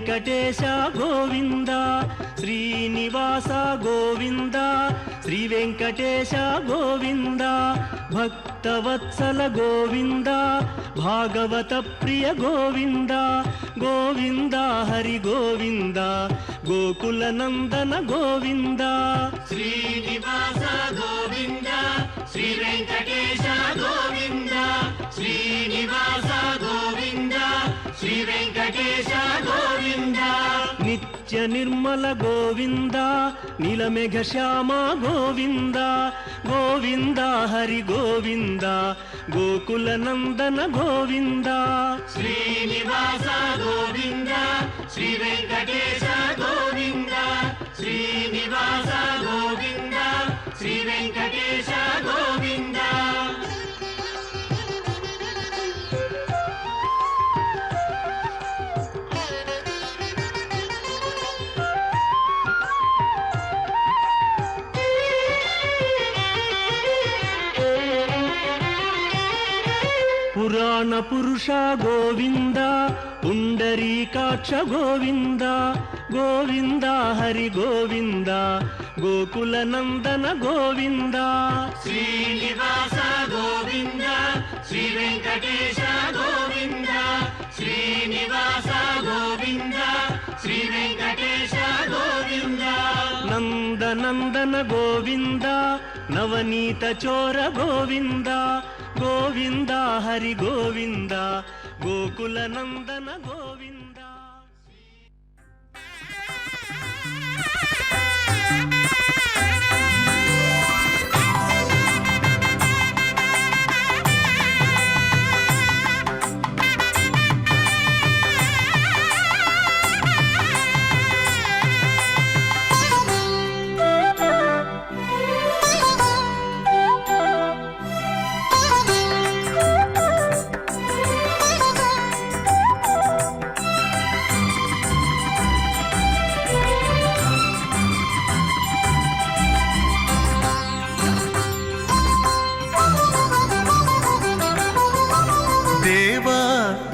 వెంకటేశ గోవింద శ్రీనివాస గోవింద శ్రీ వెంకటేశ గోవింద భక్తవత్సల గోవింద భాగవత ప్రియ గోవింద గోవింద హరి గోవింద గోకుల నందన గోవింద శ్రీనివాస గోవింద శ్రీ వెంకటేశ గోవింద శ్రీనివాస గోవింద శ్రీ వెంకటేశ గోవింద నిత్య నిర్మల గోవింద నీలమేఘ శ్యామ గోవింద గోవింద హరి గోవింద గోకుల నందన గోవింద శ్రీనివాస గోవింద శ్రీ వెంకటేశ గోవింద శ్రీనివాస గోవింద శ్రీ వెంకటేశ గోవింద పురాణ పురుష గోవింద పుండరీకాక్ష గోవింద గోవింద హరి గోవింద గోకుల నందన గోవింద శ్రీనివాస గోవింద శ్రీ వెంకటేశ గోవింద శ్రీనివాస గోవింద శ్రీ వెంకటేశ గోవింద నందనందన గోవింద నవనీత చోర గోవింద గోవింద హరి గోవింద గోకుల నందన గోవింద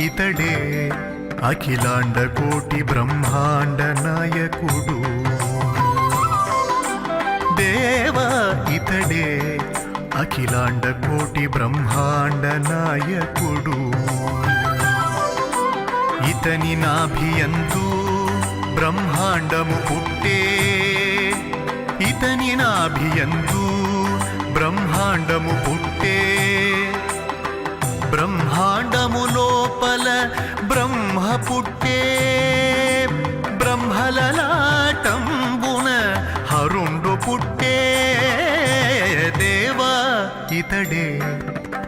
ఇతడే అఖిలాండ కోటి బ్రహ్మాండ నాయకుడు దేవ ఇతడే అఖిలాండ కోటి బ్రహ్మాండ నాయకుడు ఇతని నాభియందు బ్రహ్మాండము పుట్టే ఇతని నాభియందు బ్రహ్మాండము పుట్టే బ్రహ్మాండము లోపల బ్రహ్మ పుట్టే బ్రహ్మలలాటంబున హరుండు పుట్టే దేవా ఇతడే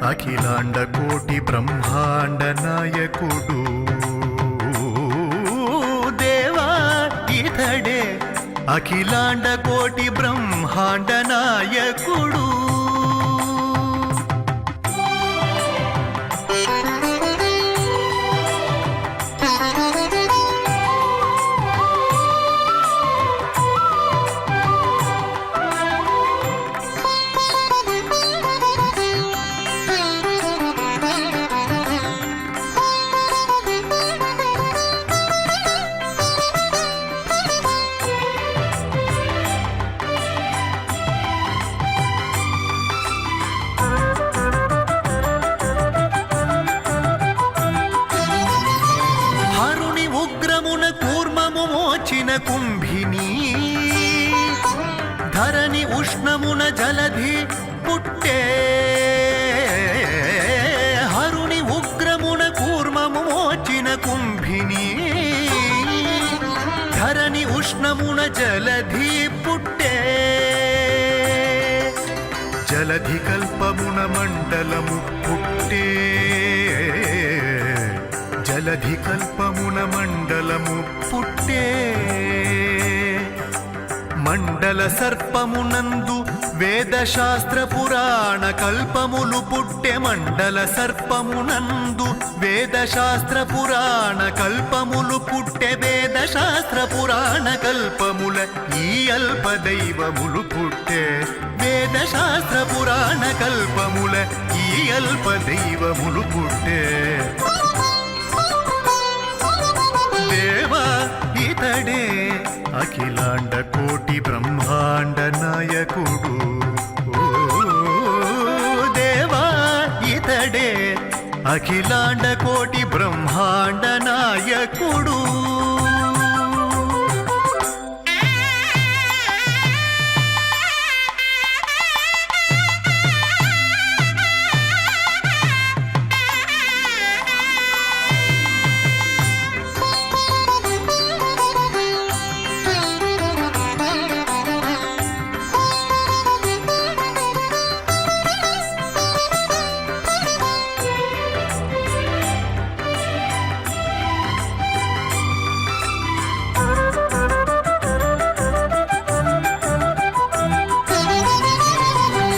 అఖిలాండ కోటి బ్రహ్మాండ నాయకుడు దేవా ఇతడే అఖిలాండ కోటి బ్రహ్మాండ నాయకుడు కుంభిని ధరణి ఉష్ణమున జలధి పుట్టే హరుని ఉగ్రమున కూర్మము మోచిన కుంభిని ధరణి ఉష్ణమున జలధి పుట్టే జలధి కల్పమున మండలము పుట్టే జలధి కల్పమున మండలము పుట్టే మండల సర్పమునందు వేదశాస్త్ర పురాణ కల్పములు పుట్టే మండల సర్పమునందు వేదశాస్త్ర పురాణ కల్పములు పుట్టే వేదశాస్త్ర పురాణ కల్పముల ఈ అల్ప దైవములు పుట్టే వేదశాస్త్ర పురాణ కల్పముల ఈ అల్ప దైవములు పుట్టే దేవా అఖిలాండ కోటి బ్రహ్మాండ నాయకుడు ఓ దేవా ఇతడే అఖిలాండ కోటి బ్రహ్మాండ నాయకుడు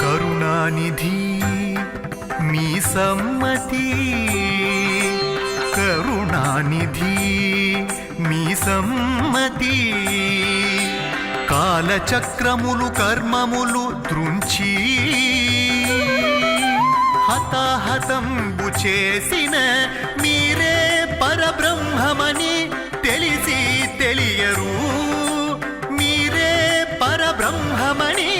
కరుణానిధి మీ సమ్మతి కరుణానిధి మీ సమ్మతి కాలచక్రములు కర్మములు త్రుంచి హతాహతంబు చేసిన మీరే పరబ్రహ్మమని తెలిసి తెలియరు మీరే పరబ్రహ్మమని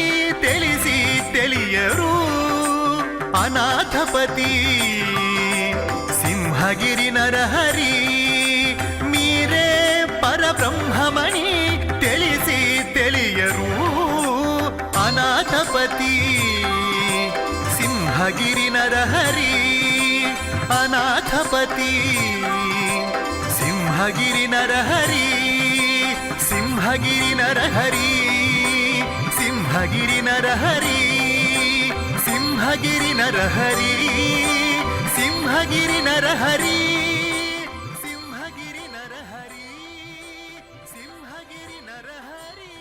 తెలిసి తెలియరు అనాథపతి సింహగిరి నరహరి మీరే పరబ్రహ్మమని తెలిసి తెలియరు అనాథపతి సింహగిరి నరహరి అనాథపతి సింహగిరి నరహరి సింహగిరి నరహరి సింహగిరి నరహరి సింహగిరి నరహరి సింహగిరి నరహరి సింహగిరి నరహరి సింహగిరి నరహరి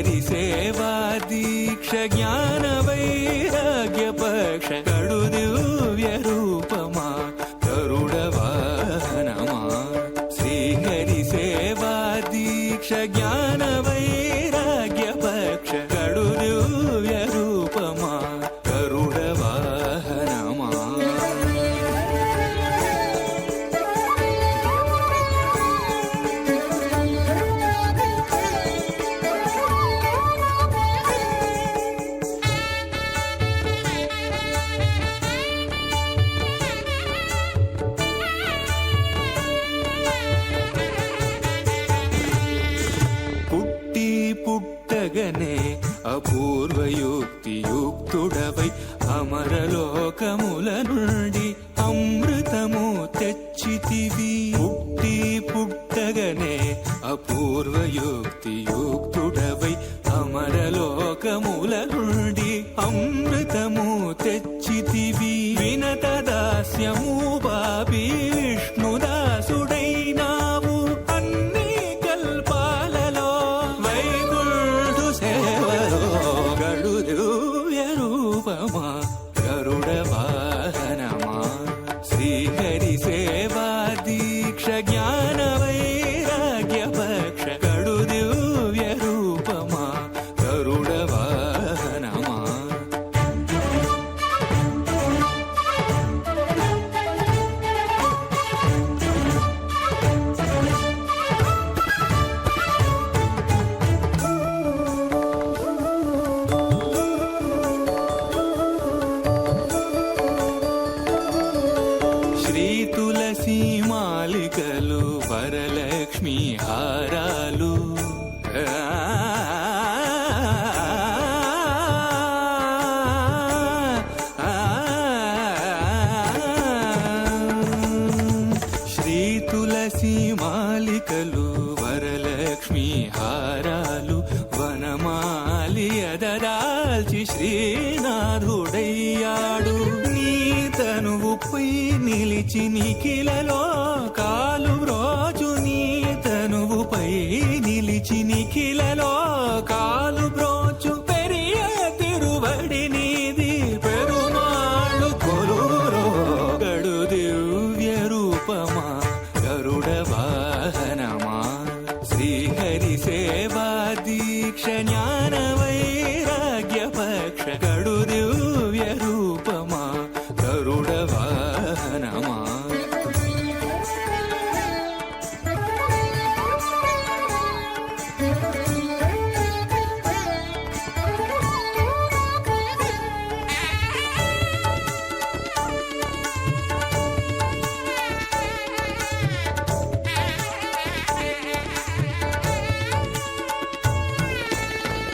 శ్రీహరి సేవా దీక్ష జ్ఞాన వైరాగ్య పక్ష కడు దివ్య రూపమా గరుడ వాహనమా శ్రీహరి సేవా దీక్ష జ్ఞాన వైరాగ్య పక్ష కడు దివ్య రూపమా గరుడ వాహనమా పుట్టి పుట్టగనే అపూర్వయుక్తియుక్తుడవై అమరలోకముల నుండి అమృతము తెచ్చితివి పుట్టి పుట్టగనే అపూర్వయుక్తియుక్తుడవై అమరలోకముల నుండి అమృతము తెచ్చితివి వినత దాస్యము బాపి విష్ణుదాసుడైనావు అన్ని కల్పాలలో వైకుంఠు సేవలో గడు దివ్య రూపమా గరుడ వాహనమా శ్రీహరి సేవా దీక్ష జ్ఞాన వైరాగ్య పక్ష గడు దివ్య రూపమా గరుడ వాహనమా శ్రీ తులసి మాలికలు వరలక్ష్మి హారాలు శ్రీ తులసి మాలికలు వరలక్ష్మి హారాలు వనమాలి ఎదరాల్చి శ్రీనాథుడయ్యాడు నీ తనువుపై నిలిచి నిఖిలలో కాలు రోజు నీ తనువుపై నిలిచి నిఖిలలో కాలు బ్రోచు పెరియ తిరువడి నీది పెరుమాళ్ళు కొలురో గడు దివ్య రూపమా గరుడ వాహనమా శ్రీహరి సేవా దీక్ష జ్ఞాన వైరాగ్య పక్ష గడు దివ్య రూపమా గరుడ వాహనమా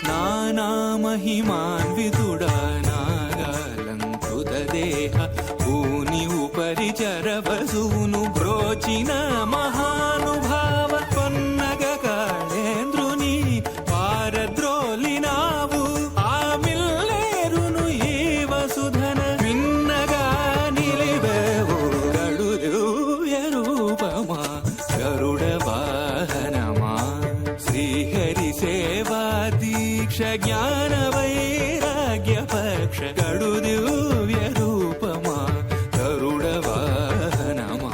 నానా మహిమాన్వితుడా నాగాలంకృత దేహ భూని ఉపరిచర వసువును బ్రోచిన మహానుభావ పన్నగ కాళేంద్రుని పారద్రోలినావు ఆ మిల్లేరును ఈ వసుధన విన్నగా నిలివేవు గడు దివ్య రూపమా గరుడ వాహనమా శ్రీహరి సేవా దీక్ష జ్ఞాన వైరాగ్య పక్ష గడు దివ్య రూపమా గరుడ వాహనమా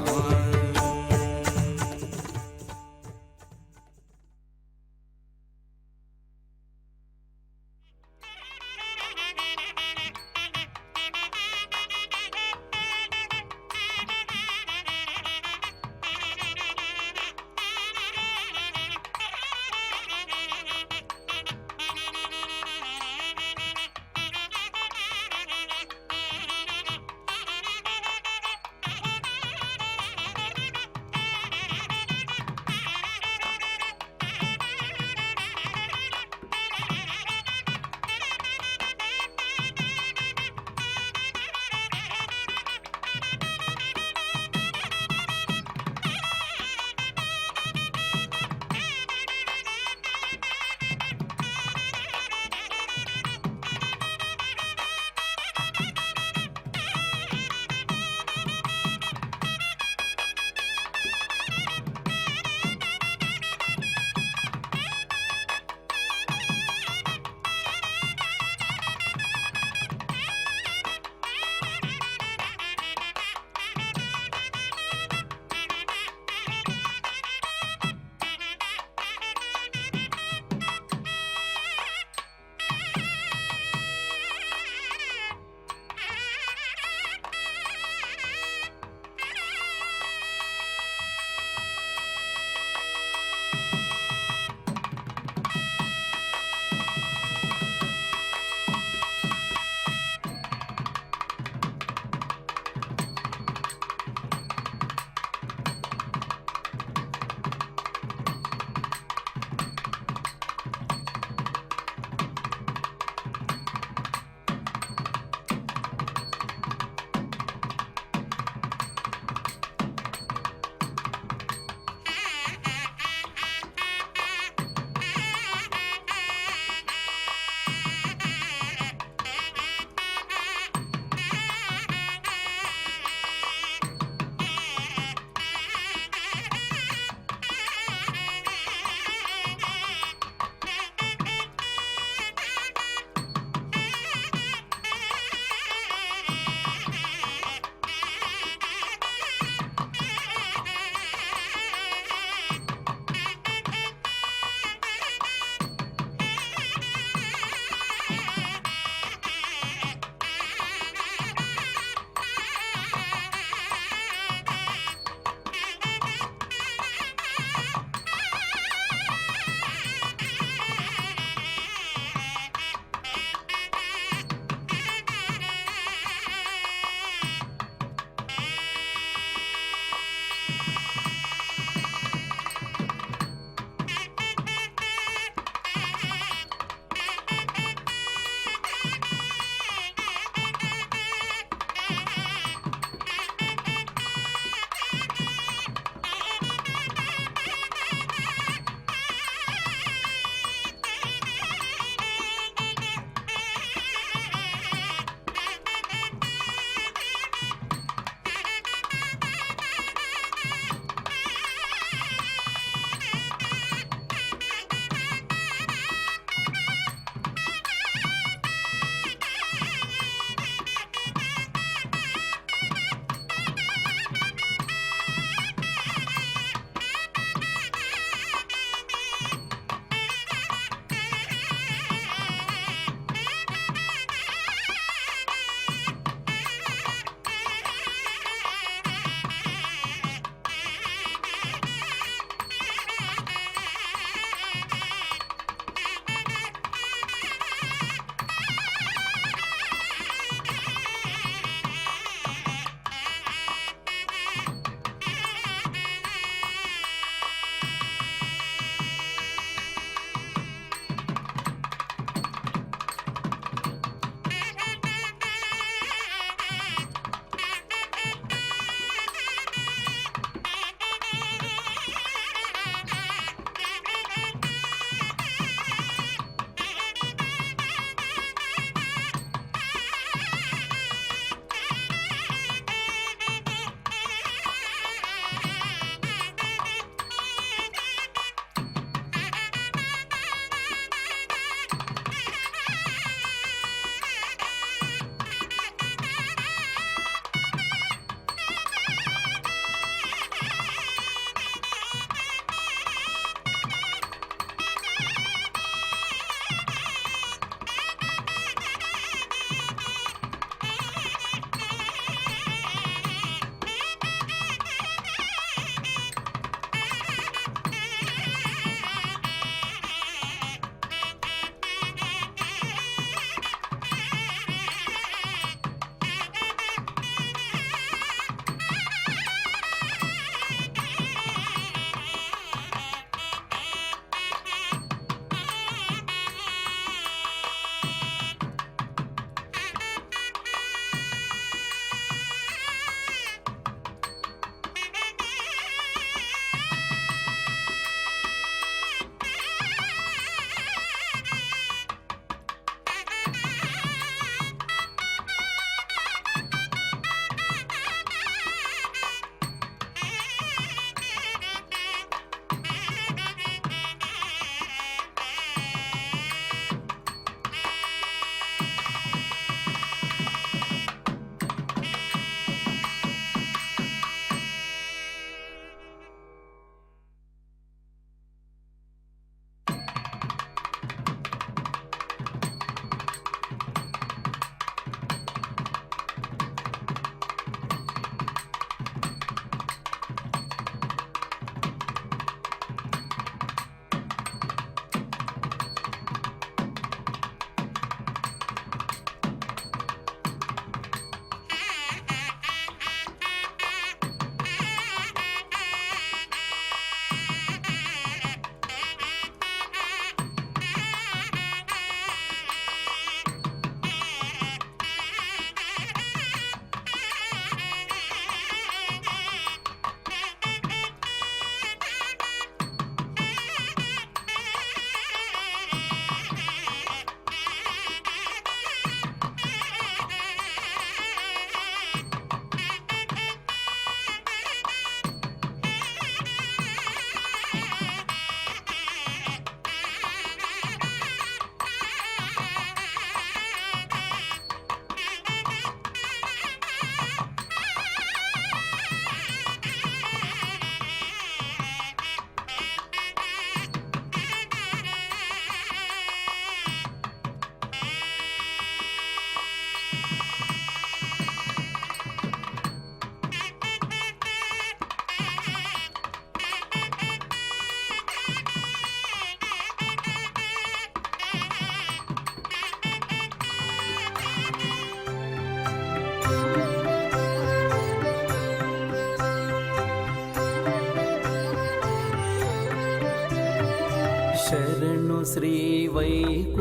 ಶ್ರೀ ವೈಕುಂಠನಾಯಕ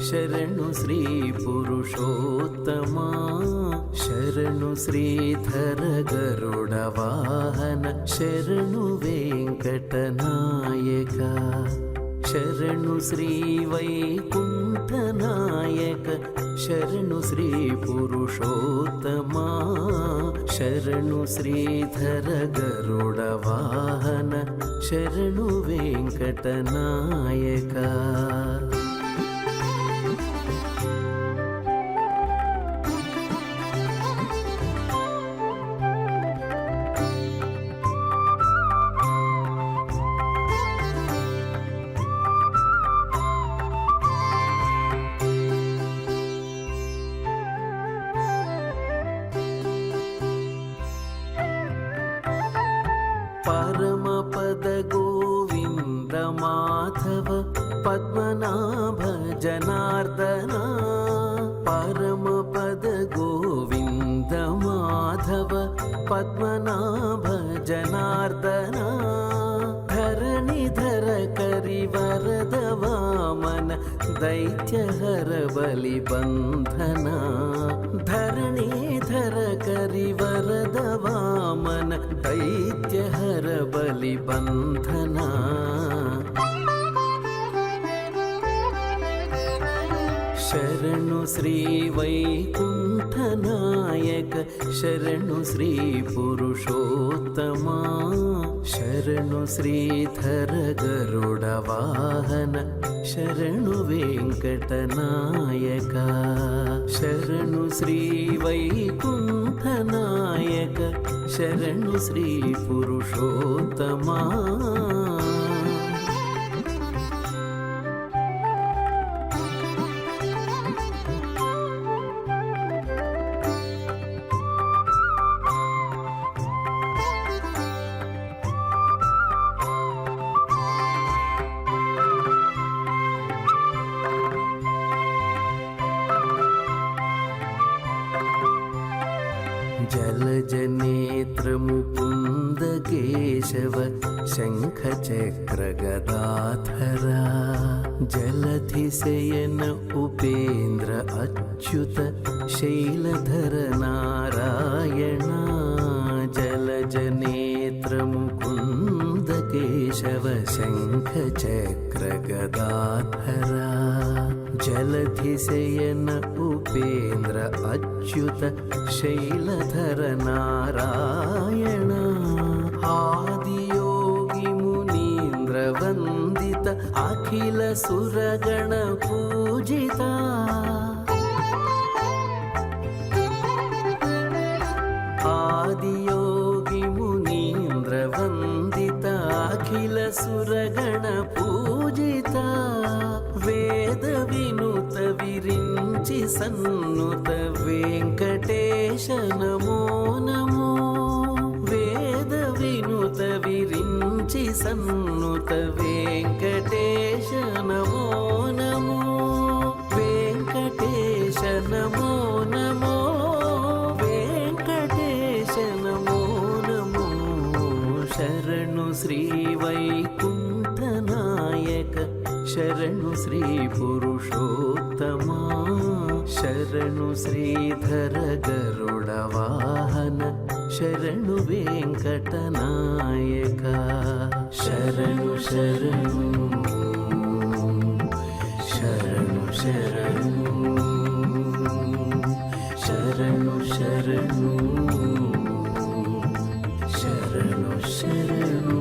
ಶರಣು ಶ್ರೀ ಪುರುಷೋತ್ತಮ ಶರಣು ಶ್ರೀಧರ ಗರುಡ ವಾಹನ ಶರಣು ವೆಂಕಟನಾಯಕ ಶರಣು ಶ್ರೀ ವೈಕುಂಠನಾಯಕ ಶರಣು ಶ್ರೀ ಪುರುಷೋತ್ತಮ ಶರಣು ಶ್ರೀಧರ ಗರುಡ ವಾಹನ ಶರಣು ವೆಂಕಟನಾಯಕ ಪರಮಪದ ಗೋವಿಂದ ಮಾಧವ ಪದ್ಮನಾಭ ಜನಾರ್ದನ ಪರಮಪದ ಗೋವಿಂದ ಮಾಧವ ಪದ್ಮನಾಭ ಜನಾರ್ದನ ಧರಣಿಧರ ಕರಿವರದ ವಾಮನ ದೈತ್ಯಹರ ಬಲಿ ಬಂಧನ ಧರಣಿಧರ ಕರಿವರದ ವಾಮನ ದೈತ್ಯಹರ ಬಲಿ ಬಂಧನ ಶರಣು ಶ್ರೀ ವೈಕುಂಠನಾಯಕ ಶರಣು ಶ್ರೀ ಪುರುಷೋತ್ತಮ ಶರಣು ಶ್ರೀಧರ ಗರುಡ ವಾಹನ ಶರಣು ವೆಂಕಟನಾಯಕ ಶರಣು ಶ್ರೀ ವೈಕುಂಠನಾಯಕ ಶರಣು ಶ್ರೀ ಪುರುಷೋತ್ತಮ जलजनेत्र मुकुन्द केशव शङ्खचक्र गदाधरा जलधिशयन उपेन्द्र अच्युत शैलधर नारायण जलजनेत्र मुकुन्द केशव शङ्खचक्र गदाधरा जलधिशयन उपेन्द्र अच्युत शैलधर नारायण आदियोगी मुनीन्द्र वन्दित अखिल सुरगण पूजिता आदियोगी मुनीन्द्र वन्दित अखिल सुरगण पूजिता वेद विनुत विरिञ्चि सन्नुत वेङ्कटेश नमो नमो वेद विनुत विरिञ्चि सन्नुत वेङ्कटेश नमो नमो वेङ्कटेश नमो नमो वेङ्कटेश नमो नमो शरणु श्री वैकुण्ठनायक शरणु श्री पुरुषोत्तम शरणु श्रीधर गरुड वाहन शरणु वेंकटनायक शरणु शरणु शरणु शरणु शरणु शरणु शरणु शरणु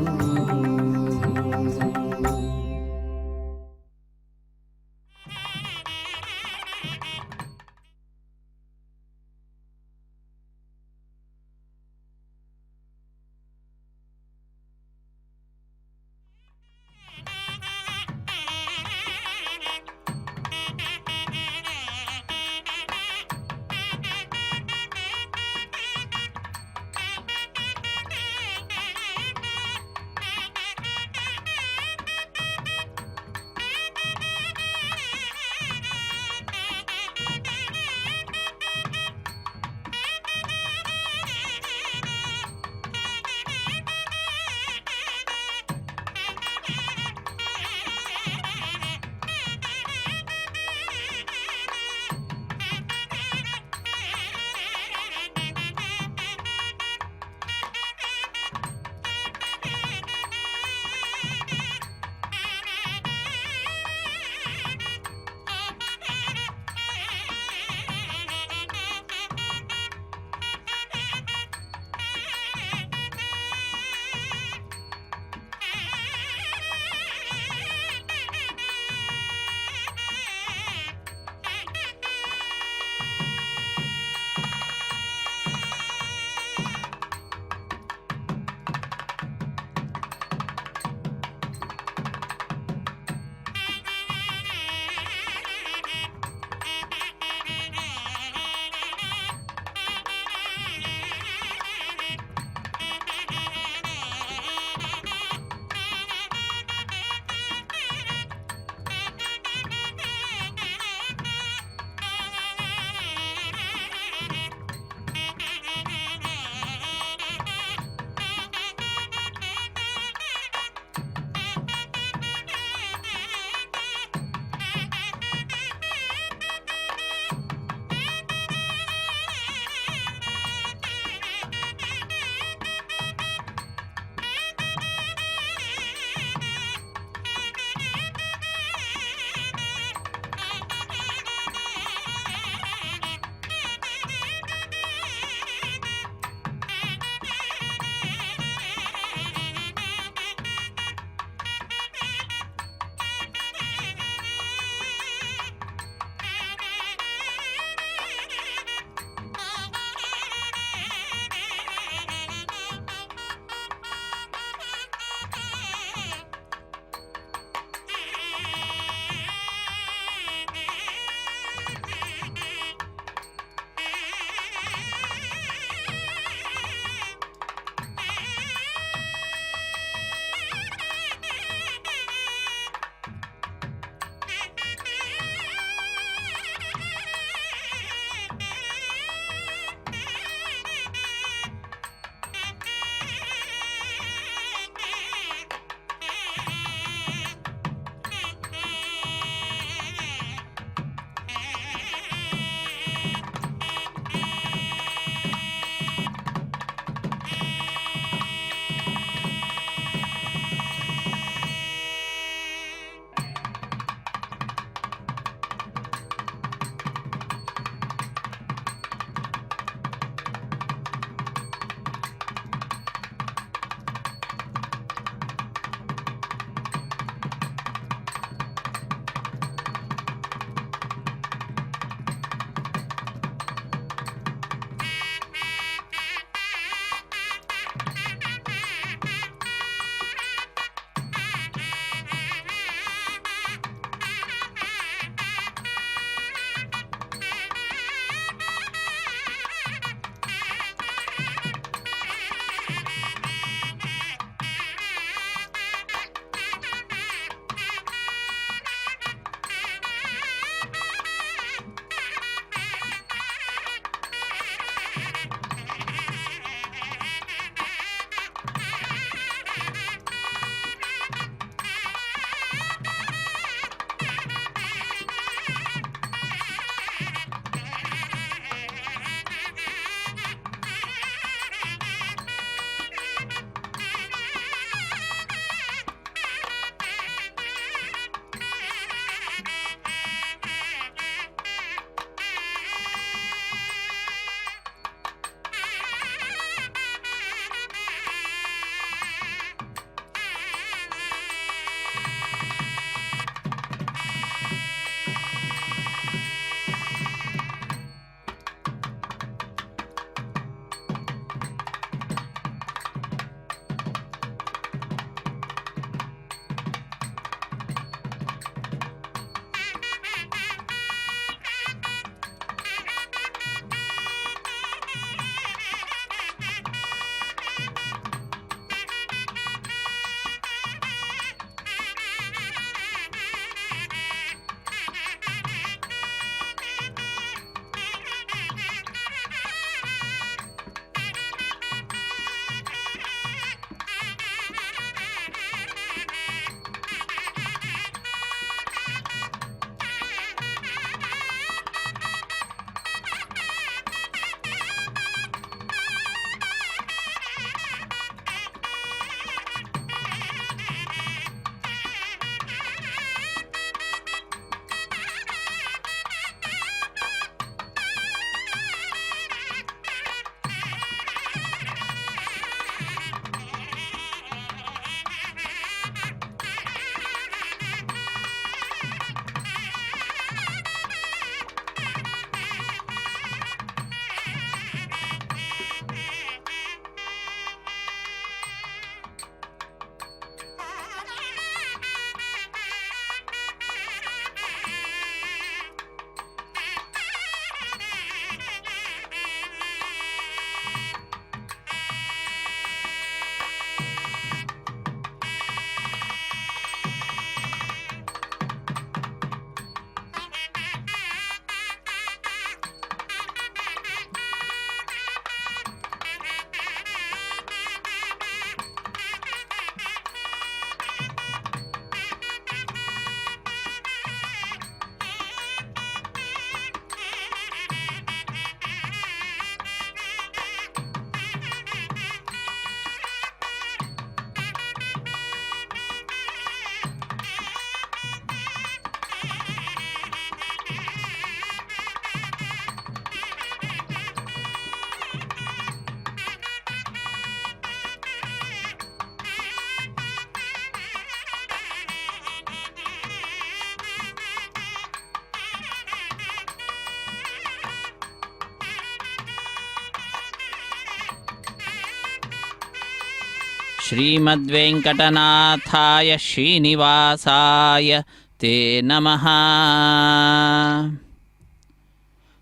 ಶ್ರೀಮದ್ವೆಂಕಟನಾಥಾಯ ಶ್ರೀನಿವಾಸಾಯ ತೇ ನಮಃ.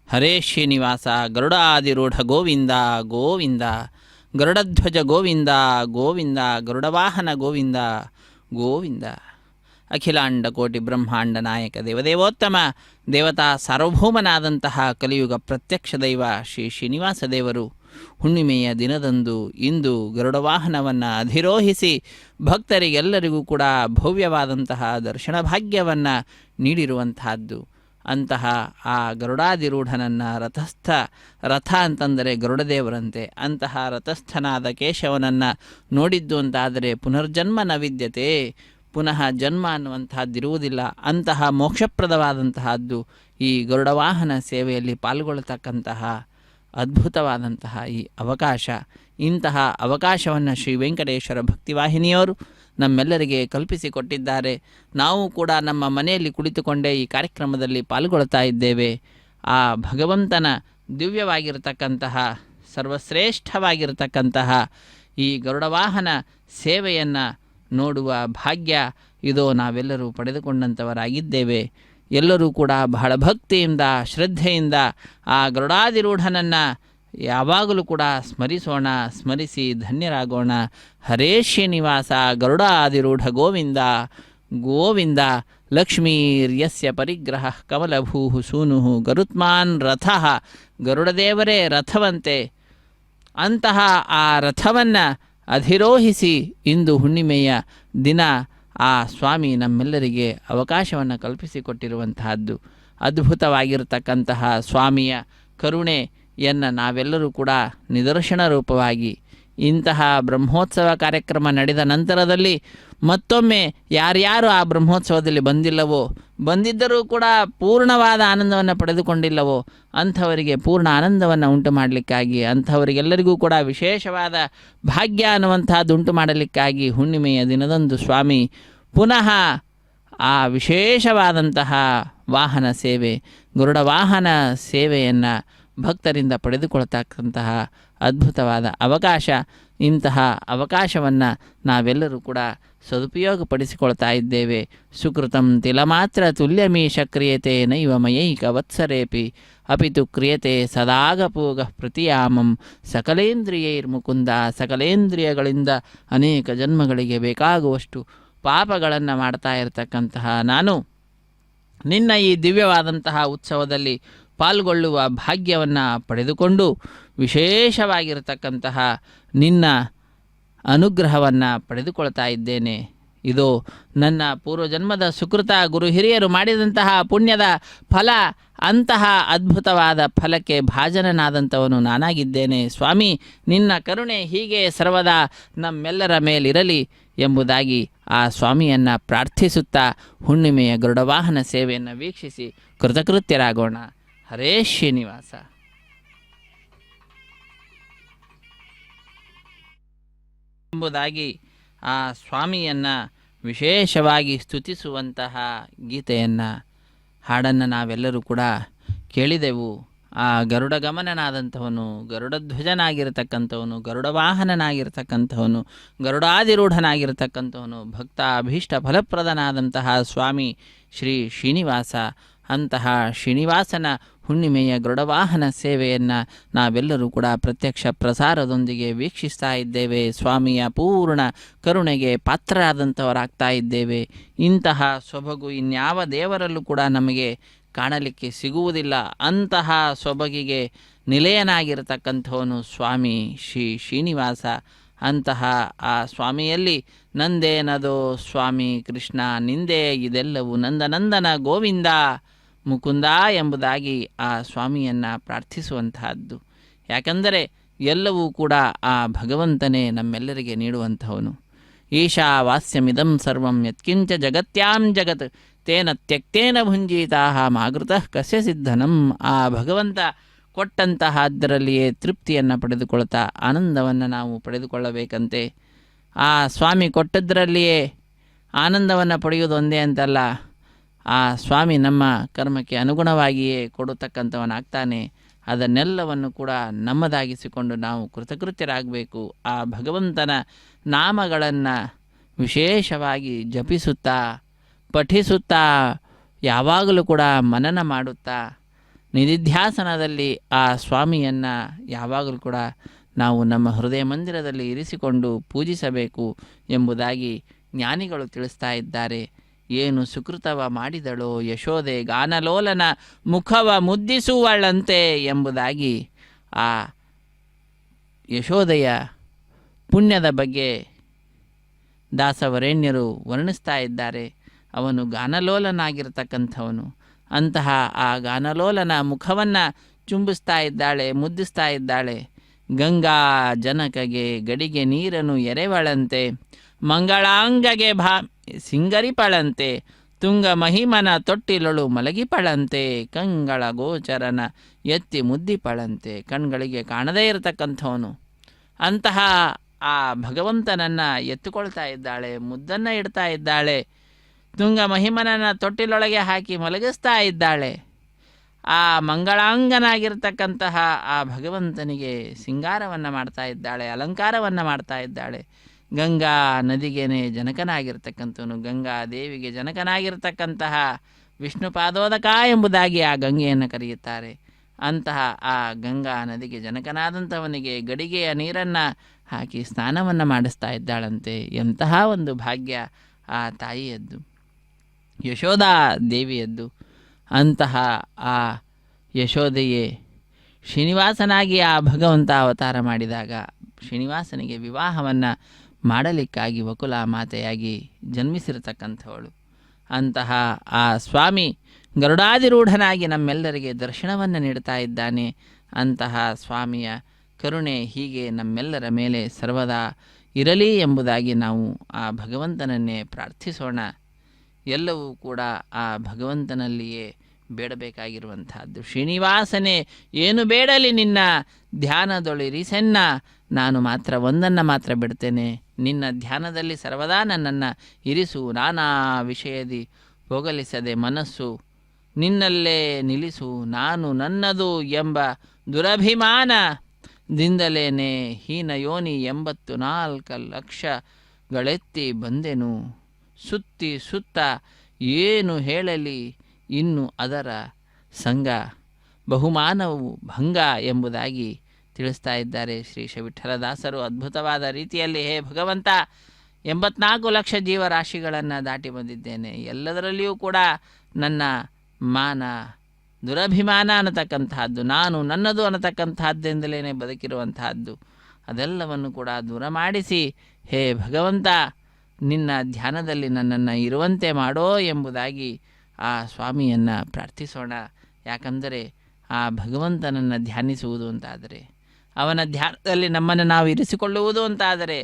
ಹರೇ ಶ್ರೀನಿವಾಸ ಗರುಡಾದಿರೂಢ ಗೋವಿಂದ ಗೋವಿಂದ, ಗರುಡಧ್ವಜ ಗೋವಿಂದ ಗೋವಿಂದ, ಗರುಡವಾಹನ ಗೋವಿಂದ ಗೋವಿಂದ. ಅಖಿಲಾಂಡ ಕೋಟಿ ಬ್ರಹ್ಮಾಂಡ ನಾಯಕ ದೇವದೇವೋತ್ತಮ ದೇವತಾ ಸಾರ್ವಭೌಮನಾದಂತಹ ಕಲಿಯುಗ ಪ್ರತ್ಯಕ್ಷ ದೈವ ಶ್ರೀ ಶ್ರೀನಿವಾಸ ದೇವರು ಹುಣ್ಣಿಮೆಯ ದಿನದಂದು ಇಂದು ಗರುಡವಾಹನವನ್ನು ಅಧಿರೋಹಿಸಿ ಭಕ್ತರಿಗೆಲ್ಲರಿಗೂ ಕೂಡ ಭವ್ಯವಾದಂತಹ ದರ್ಶನ ಭಾಗ್ಯವನ್ನು ನೀಡಿರುವಂತಹದ್ದು. ಅಂತಹ ಆ ಗರುಡಾದಿರೂಢನನ್ನು ರಥ ಅಂತಂದರೆ ಗರುಡದೇವರಂತೆ, ಅಂತಹ ರಥಸ್ಥನಾದ ಕೇಶವನನ್ನು ನೋಡಿದ್ದು ಅಂತಾದರೆ ಪುನರ್ಜನ್ಮ ನ ವಿದ್ಯತೆ, ಪುನಃ ಜನ್ಮ ಅನ್ನುವಂತಹದ್ದಿರುವುದಿಲ್ಲ. ಅಂತಹ ಮೋಕ್ಷಪ್ರದವಾದಂತಹದ್ದು ಈ ಗರುಡವಾಹನ ಸೇವೆಯಲ್ಲಿ ಪಾಲ್ಗೊಳ್ಳತಕ್ಕಂತಹ ಅದ್ಭುತವಾದಂತಹ ಈ ಅವಕಾಶ. ಇಂತಹ ಅವಕಾಶವನ್ನು ಶ್ರೀ ವೆಂಕಟೇಶ್ವರ ಭಕ್ತಿವಾಹಿನಿಯವರು ನಮ್ಮೆಲ್ಲರಿಗೆ ಕಲ್ಪಿಸಿಕೊಟ್ಟಿದ್ದಾರೆ. ನಾವು ಕೂಡ ನಮ್ಮ ಮನೆಯಲ್ಲಿ ಕುಳಿತುಕೊಂಡೇ ಈ ಕಾರ್ಯಕ್ರಮದಲ್ಲಿ ಪಾಲ್ಗೊಳ್ತಾ ಇದ್ದೇವೆ. ಆ ಭಗವಂತನ ದಿವ್ಯವಾಗಿರತಕ್ಕಂತಹ ಸರ್ವಶ್ರೇಷ್ಠವಾಗಿರತಕ್ಕಂತಹ ಈ ಗರುಡವಾಹನ ಸೇವೆಯನ್ನು ನೋಡುವ ಭಾಗ್ಯ ಇದೋ ನಾವೆಲ್ಲರೂ ಪಡೆದುಕೊಂಡಂಥವರಾಗಿದ್ದೇವೆ. ಎಲ್ಲರೂ ಕೂಡ ಬಹಳ ಭಕ್ತಿಯಿಂದ ಶ್ರದ್ಧೆಯಿಂದ ಆ ಗರುಡಾದಿರೂಢನನ್ನು ಯಾವಾಗಲೂ ಕೂಡ ಸ್ಮರಿಸೋಣ, ಸ್ಮರಿಸಿ ಧನ್ಯರಾಗೋಣ. ಹರೇ ಶ್ರೀನಿವಾಸ ಗರುಡಾದಿರೂಢ ಗೋವಿಂದ ಗೋವಿಂದ. ಲಕ್ಷ್ಮೀರ್ಯಸ್ಯ ಪರಿಗ್ರಹ ಕಮಲಭೂ ಸೂನು ಗರುತ್ಮಾನ್ ರಥ. ಗರುಡದೇವರೇ ರಥವಂತೆ. ಅಂತಹ ಆ ರಥವನ್ನು ಅಧಿರೋಹಿಸಿ ಇಂದು ಹುಣ್ಣಿಮೆಯ ದಿನ ಆ ಸ್ವಾಮಿ ನಮ್ಮೆಲ್ಲರಿಗೆ ಅವಕಾಶವನ್ನು ಕಲ್ಪಿಸಿಕೊಟ್ಟಿರುವಂತಹದ್ದು. ಅದ್ಭುತವಾಗಿರತಕ್ಕಂತಹ ಸ್ವಾಮಿಯ ಕರುಣೆಯನ್ನು ನಾವೆಲ್ಲರೂ ಕೂಡ ನಿದರ್ಶನ ರೂಪವಾಗಿ ಇಂತಹ ಬ್ರಹ್ಮೋತ್ಸವ ಕಾರ್ಯಕ್ರಮ ನಡೆದ ನಂತರದಲ್ಲಿ ಮತ್ತೊಮ್ಮೆ ಯಾರ್ಯಾರು ಆ ಬ್ರಹ್ಮೋತ್ಸವದಲ್ಲಿ ಬಂದಿಲ್ಲವೋ, ಬಂದಿದ್ದರೂ ಕೂಡ ಪೂರ್ಣವಾದ ಆನಂದವನ್ನು ಪಡೆದುಕೊಂಡಿಲ್ಲವೋ ಅಂಥವರಿಗೆ ಪೂರ್ಣ ಆನಂದವನ್ನು ಉಂಟು ಮಾಡಲಿಕ್ಕಾಗಿ, ಅಂಥವರಿಗೆಲ್ಲರಿಗೂ ಕೂಡ ವಿಶೇಷವಾದ ಭಾಗ್ಯ ಅನ್ನುವಂಥದ್ದು ಉಂಟು ಮಾಡಲಿಕ್ಕಾಗಿ ಹುಣ್ಣಿಮೆಯ ದಿನದಂದು ಸ್ವಾಮಿ ಪುನಃ ಆ ವಿಶೇಷವಾದಂತಹ ವಾಹನ ಸೇವೆ, ಗರುಡ ವಾಹನ ಸೇವೆಯನ್ನು ಭಕ್ತರಿಂದ ಪಡೆದುಕೊಳ್ತಕ್ಕಂತಹ ಅದ್ಭುತವಾದ ಅವಕಾಶ. ಇಂತಹ ಅವಕಾಶವನ್ನು ನಾವೆಲ್ಲರೂ ಕೂಡ ಸದುಪಯೋಗಪಡಿಸಿಕೊಳ್ತಾ ಇದ್ದೇವೆ. ಸುಕೃತಂ ತಿಲಮಾತ್ರ ತುಲ್ಯಮೀಶ ಕ್ರಿಯತೆ ನೈವ ಮಯೈಕ ವತ್ಸರೇಪಿ ಅಪಿತು ಕ್ರಿಯತೆ ಸದಾಗಪೂಗ ಪ್ರತಿಯಾಮಂ ಸಕಲೇಂದ್ರಿಯೈರ್ಮುಕುಂದ. ಸಕಲೇಂದ್ರಿಯಗಳಿಂದ ಅನೇಕ ಜನ್ಮಗಳಿಗೆ ಬೇಕಾಗುವಷ್ಟು ಪಾಪಗಳನ್ನು ಮಾಡ್ತಾ ಇರತಕ್ಕಂತಹ ನಾನು ನಿನ್ನ ಈ ದಿವ್ಯವಾದಂತಹ ಉತ್ಸವದಲ್ಲಿ ಪಾಲ್ಗೊಳ್ಳುವ ಭಾಗ್ಯವನ್ನು ಪಡೆದುಕೊಂಡು ವಿಶೇಷವಾಗಿರತಕ್ಕಂತಹ ನಿನ್ನ ಅನುಗ್ರಹವನ್ನು ಪಡೆದುಕೊಳ್ತಾ ಇದ್ದೇನೆ. ಇದು ನನ್ನ ಪೂರ್ವಜನ್ಮದ ಸುಕೃತ ಗುರು ಹಿರಿಯರು ಮಾಡಿದಂತಹ ಪುಣ್ಯದ ಫಲ. ಅಂತಹ ಅದ್ಭುತವಾದ ಫಲಕ್ಕೆ ಭಾಜನನಾದಂಥವನು ನಾನಾಗಿದ್ದೇನೆ. ಸ್ವಾಮಿ, ನಿನ್ನ ಕರುಣೆ ಹೀಗೆ ಸರ್ವದಾ ನಮ್ಮೆಲ್ಲರ ಮೇಲಿರಲಿ ಎಂಬುದಾಗಿ ಆ ಸ್ವಾಮಿಯನ್ನು ಪ್ರಾರ್ಥಿಸುತ್ತಾ ಹುಣ್ಣಿಮೆಯ ಗರುಡವಾಹನ ಸೇವೆಯನ್ನು ವೀಕ್ಷಿಸಿ ಕೃತಕೃತ್ಯರಾಗೋಣ. ಹರೇ ಶ್ರೀನಿವಾಸ. ಎಂಬುದಾಗಿ ಆ ಸ್ವಾಮಿಯನ್ನು ವಿಶೇಷವಾಗಿ ಸ್ತುತಿಸುವಂತಹ ಗೀತೆಯನ್ನು ಹಾಡನ್ನು ನಾವೆಲ್ಲರೂ ಕೂಡ ಕೇಳಿದೆವು. ಆ ಗರುಡ ಗಮನನಾದಂಥವನು, ಗರುಡಧ್ವಜನಾಗಿರತಕ್ಕಂಥವನು, ಗರುಡವಾಹನನಾಗಿರ್ತಕ್ಕಂಥವನು, ಗರುಡಾದಿರೂಢನಾಗಿರ್ತಕ್ಕಂಥವನು, ಭಕ್ತ ಅಭೀಷ್ಟ ಫಲಪ್ರದನಾದಂತಹ ಸ್ವಾಮಿ ಶ್ರೀ ಶ್ರೀನಿವಾಸ. ಅಂತಹ ಶ್ರೀನಿವಾಸನ ಹುಣ್ಣಿಮೆಯ ಗರುಡವಾಹನ ಸೇವೆಯನ್ನು ನಾವೆಲ್ಲರೂ ಕೂಡ ಪ್ರತ್ಯಕ್ಷ ಪ್ರಸಾರದೊಂದಿಗೆ ವೀಕ್ಷಿಸ್ತಾ ಇದ್ದೇವೆ. ಸ್ವಾಮಿಯ ಪೂರ್ಣ ಕರುಣೆಗೆ ಪಾತ್ರರಾದಂಥವರಾಗ್ತಾ ಇದ್ದೇವೆ. ಇಂತಹ ಸೊಬಗು ಇನ್ಯಾವ ದೇವರಲ್ಲೂ ಕೂಡ ನಮಗೆ ಕಾಣಲಿಕ್ಕೆ ಸಿಗುವುದಿಲ್ಲ. ಅಂತಹ ಸೊಬಗಿಗೆ ನಿಲಯನಾಗಿರತಕ್ಕಂಥವನು ಸ್ವಾಮಿ ಶ್ರೀ ಶ್ರೀನಿವಾಸ. ಅಂತಹ ಆ ಸ್ವಾಮಿಯಲ್ಲಿ ನಂದೇನದೋ ಸ್ವಾಮಿ ಕೃಷ್ಣ ನಿಂದೇ ಇದೆಲ್ಲವೂ ನಂದನಂದನ ಗೋವಿಂದ ಮುಕುಂದ ಎಂಬುದಾಗಿ ಆ ಸ್ವಾಮಿಯನ್ನು ಪ್ರಾರ್ಥಿಸುವಂತಹದ್ದು. ಯಾಕಂದರೆ ಎಲ್ಲವೂ ಕೂಡ ಆ ಭಗವಂತನೇ ನಮ್ಮೆಲ್ಲರಿಗೆ ನೀಡುವಂಥವನು. ಈಶಾವಾಸ್ಯಮಿದಂ ಸರ್ವಂ ಯತ್ಕಿಂಚ ಜಗತ್ಯಾಂ ಜಗತ್ ತೇನ ತ್ಯಕ್ತೇನ ಭುಂಜೀತಾ ಮಾಗೃತಃ ಕಸ್ಯ ಸಿದ್ಧನಂ. ಆ ಭಗವಂತ ಕೊಟ್ಟಂತಹ ಅದರಲ್ಲಿಯೇ ತೃಪ್ತಿಯನ್ನು ಪಡೆದುಕೊಳ್ತಾ ಆನಂದವನ್ನು ನಾವು ಪಡೆದುಕೊಳ್ಳಬೇಕಂತೆ. ಆ ಸ್ವಾಮಿ ಕೊಟ್ಟದ್ದರಲ್ಲಿಯೇ ಆನಂದವನ್ನು ಪಡೆಯುವುದು ಒಂದೇ ಅಂತಲ್ಲ, ಆ ಸ್ವಾಮಿ ನಮ್ಮ ಕರ್ಮಕ್ಕೆ ಅನುಗುಣವಾಗಿಯೇ ಕೊಡತಕ್ಕಂಥವನಾಗ್ತಾನೆ. ಅದನ್ನೆಲ್ಲವನ್ನು ಕೂಡ ನಮ್ಮದಾಗಿಸಿಕೊಂಡು ನಾವು ಕೃತಕೃತ್ಯರಾಗಬೇಕು. ಆ ಭಗವಂತನ ನಾಮಗಳನ್ನು ವಿಶೇಷವಾಗಿ ಜಪಿಸುತ್ತಾ ಪಠಿಸುತ್ತಾ ಯಾವಾಗಲೂ ಕೂಡ ಮನನ ಮಾಡುತ್ತಾ ನಿಧಿಧ್ಯಾಸನದಲ್ಲಿ ಆ ಸ್ವಾಮಿಯನ್ನು ಯಾವಾಗಲೂ ಕೂಡ ನಾವು ನಮ್ಮ ಹೃದಯ ಮಂದಿರದಲ್ಲಿ ಇರಿಸಿಕೊಂಡು ಪೂಜಿಸಬೇಕು ಎಂಬುದಾಗಿ ಜ್ಞಾನಿಗಳು ತಿಳಿಸ್ತಾ ಇದ್ದಾರೆ. ಏನು ಸುಕೃತವ ಮಾಡಿದಳೋ ಯಶೋದೆ ಗಾನಲೋಲನ ಮುಖವ ಮುದ್ದಿಸುವಳಂತೆ ಎಂಬುದಾಗಿ ಆ ಯಶೋದೆಯ ಪುಣ್ಯದ ಬಗ್ಗೆ ದಾಸವರೇಣ್ಯರು ವರ್ಣಿಸ್ತಾ ಇದ್ದಾರೆ. ಅವನು ಗಾನಲೋಲನಾಗಿರ್ತಕ್ಕಂಥವನು. ಅಂತಹ ಆ ಗಾನಲೋಲನ ಮುಖವನ್ನು ಚುಂಬಿಸ್ತಾ ಇದ್ದಾಳೆ, ಮುದ್ದಿಸ್ತಾ ಇದ್ದಾಳೆ. ಗಂಗಾ ಜನಕಗೆ ಗಡಿಗೆ ನೀರನ್ನು ಎರೆವಳಂತೆ, ಮಂಗಳಾಂಗಗೆ ಸಿಂಗರಿಪಳಂತೆ, ತುಂಗ ಮಹಿಮನ ತೊಟ್ಟಿಲೊಳು ಮಲಗಿಪಳಂತೆ, ಕಂಗಳ ಗೋಚರನ ಎತ್ತಿ ಮುದ್ದಿಪಳಂತೆ. ಕಣ್ಗಳಿಗೆ ಕಾಣದೇ ಇರತಕ್ಕಂಥವನು ಅಂತಹ ಆ ಭಗವಂತನನ್ನು ಎತ್ತುಕೊಳ್ತಾ ಇದ್ದಾಳೆ, ಮುದ್ದನ್ನು ಇಡ್ತಾ ಇದ್ದಾಳೆ, ತುಂಗ ಮಹಿಮನನ್ನು ತೊಟ್ಟಿಲೊಳಗೆ ಹಾಕಿ ಮಲಗಿಸ್ತಾ ಇದ್ದಾಳೆ. ಆ ಮಂಗಳಾಂಗನಾಗಿರ್ತಕ್ಕಂತಹ ಆ ಭಗವಂತನಿಗೆ ಸಿಂಗಾರವನ್ನು ಮಾಡ್ತಾ ಇದ್ದಾಳೆ, ಅಲಂಕಾರವನ್ನು ಮಾಡ್ತಾ ಇದ್ದಾಳೆ. ಗಂಗಾ ನದಿಗೇನೆ ಜನಕನಾಗಿರ್ತಕ್ಕಂಥವನು, ಗಂಗಾ ದೇವಿಗೆ ಜನಕನಾಗಿರ್ತಕ್ಕಂತಹ ವಿಷ್ಣು ಪಾದೋದಕ ಎಂಬುದಾಗಿ ಆ ಗಂಗೆಯನ್ನು ಕರೆಯುತ್ತಾರೆ. ಅಂತಹ ಆ ಗಂಗಾ ನದಿಗೆ ಜನಕನಾದಂಥವನಿಗೆ ಗಡಿಗೆಯ ನೀರನ್ನು ಹಾಕಿ ಸ್ನಾನವನ್ನು ಮಾಡಿಸ್ತಾ ಇದ್ದಾಳಂತೆ. ಎಂತಹ ಒಂದು ಭಾಗ್ಯ ಆ ತಾಯಿಯದ್ದು, ಯಶೋದಾ ದೇವಿಯದ್ದು. ಅಂತಹ ಆ ಯಶೋದೆಯೇ ಶ್ರೀನಿವಾಸನಾಗಿ ಆ ಭಗವಂತ ಅವತಾರ ಮಾಡಿದಾಗ ಶ್ರೀನಿವಾಸನಿಗೆ ವಿವಾಹವನ್ನು ಮಾಡಲಿಕ್ಕಾಗಿ ವಕುಲ ಮಾತೆಯಾಗಿ ಜನ್ಮಿಸಿರತಕ್ಕಂಥವಳು. ಅಂತಹ ಆ ಸ್ವಾಮಿ ಗರುಡಾದಿರೂಢನಾಗಿ ನಮ್ಮೆಲ್ಲರಿಗೆ ದರ್ಶನವನ್ನು ನೀಡ್ತಾ ಇದ್ದಾನೆ. ಅಂತಹ ಸ್ವಾಮಿಯ ಕರುಣೆ ಹೀಗೆ ನಮ್ಮೆಲ್ಲರ ಮೇಲೆ ಸರ್ವದಾ ಇರಲಿ ಎಂಬುದಾಗಿ ನಾವು ಆ ಭಗವಂತನನ್ನೇ ಪ್ರಾರ್ಥಿಸೋಣ. ಎಲ್ಲವೂ ಕೂಡ ಆ ಭಗವಂತನಲ್ಲಿಯೇ ಬೇಡಬೇಕಾಗಿರುವಂತಹದ್ದು. ಶ್ರೀನಿವಾಸನೇ ಏನು ಬೇಡಲಿ ನಿನ್ನ ಧ್ಯಾನದೊಳಿರಿಸೆನ್ನ, ನಾನು ಮಾತ್ರ ಒಂದನ್ನು ಮಾತ್ರ ಬಿಡ್ತೇನೆ, ನಿನ್ನ ಧ್ಯಾನದಲ್ಲಿ ಸರ್ವದಾ ನನ್ನನ್ನು ಇರಿಸು. ನಾನಾ ವಿಷಯದಿ ಹೋಗಲಿಸದೆ ಮನಸ್ಸು ನಿನ್ನಲ್ಲೇ ನಿಲ್ಲಿಸು. ನಾನು ನನ್ನದು ಎಂಬ ದುರಭಿಮಾನದಿಂದಲೇನೆ ಹೀನ ಯೋನಿ 84 ಲಕ್ಷಗಳೆತ್ತಿ ಬಂದೆನು. ಸುತ್ತಿ ಸುತ್ತ ಏನು ಹೇಳಲಿ ಇನ್ನು ಅದರ ಸಂಗ, ಬಹುಮಾನವು ಭಂಗ ಎಂಬುದಾಗಿ ತಿಳಿಸ್ತಾ ಇದ್ದಾರೆ ಶ್ರೀ ವಿಠ್ಠಲದಾಸರು ಅದ್ಭುತವಾದ ರೀತಿಯಲ್ಲಿ. ಹೇ ಭಗವಂತ, 84 ಲಕ್ಷ ಜೀವರಾಶಿಗಳನ್ನು ದಾಟಿ ಬಂದಿದ್ದೇನೆ. ಎಲ್ಲದರಲ್ಲಿಯೂ ಕೂಡ ನನ್ನ ಮಾನ ದುರಭಿಮಾನ ಅನ್ನತಕ್ಕಂತಹದ್ದು, ನಾನು ನನ್ನದು ಅನ್ನತಕ್ಕಂತಹದ್ದೆಂದಲೇ ಬದುಕಿರುವಂತಹದ್ದು, ಅದೆಲ್ಲವನ್ನು ಕೂಡ ದೂರ ಮಾಡಿಸಿ ಹೇ ಭಗವಂತ ನಿನ್ನ ಧ್ಯಾನದಲ್ಲಿ ನನ್ನನ್ನು ಇರುವಂತೆ ಮಾಡೋ ಎಂಬುದಾಗಿ ಆ ಸ್ವಾಮಿಯನ್ನು ಪ್ರಾರ್ಥಿಸೋಣ. ಯಾಕಂದರೆ ಆ ಭಗವಂತನನ್ನು ಧ್ಯಾನಿಸುವುದು ಅಂತಾದರೆ, ಅವನ ಧ್ಯಾನದಲ್ಲಿ ನಮ್ಮನ್ನು ನಾವು ಇರಿಸಿಕೊಳ್ಳುವುದು ಅಂತಾದರೆ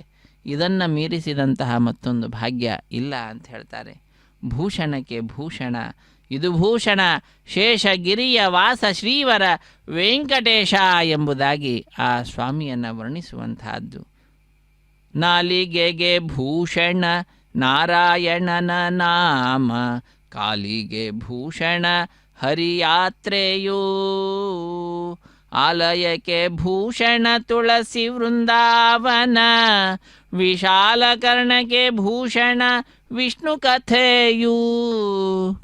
ಇದನ್ನು ಮೀರಿಸಿದಂತಹ ಮತ್ತೊಂದು ಭಾಗ್ಯ ಇಲ್ಲ ಅಂತ ಹೇಳ್ತಾರೆ. ಭೂಷಣಕ್ಕೆ ಭೂಷಣ ಇದು ಭೂಷಣ, ಶೇಷಗಿರಿಯ ವಾಸ ಶ್ರೀವರ ವೆಂಕಟೇಶ ಎಂಬುದಾಗಿ ಆ ಸ್ವಾಮಿಯನ್ನು ವರ್ಣಿಸುವಂತಹದ್ದು. ನಾಲಿಗೆಗೆ ಭೂಷಣ ನಾರಾಯಣನ ನಾಮ, ಕಾಲಿಗೆ ಭೂಷಣ ಹರಿಯಾತ್ರೆಯೂ, ಆಲಯಕ್ಕೆ ಭೂಷಣ ತುಳಸಿ ವೃಂದಾವನ, ವಿಶಾಲಕರ್ಣಕ್ಕೆ ಭೂಷಣ ವಿಷ್ಣು ಕಥೆಯೂ,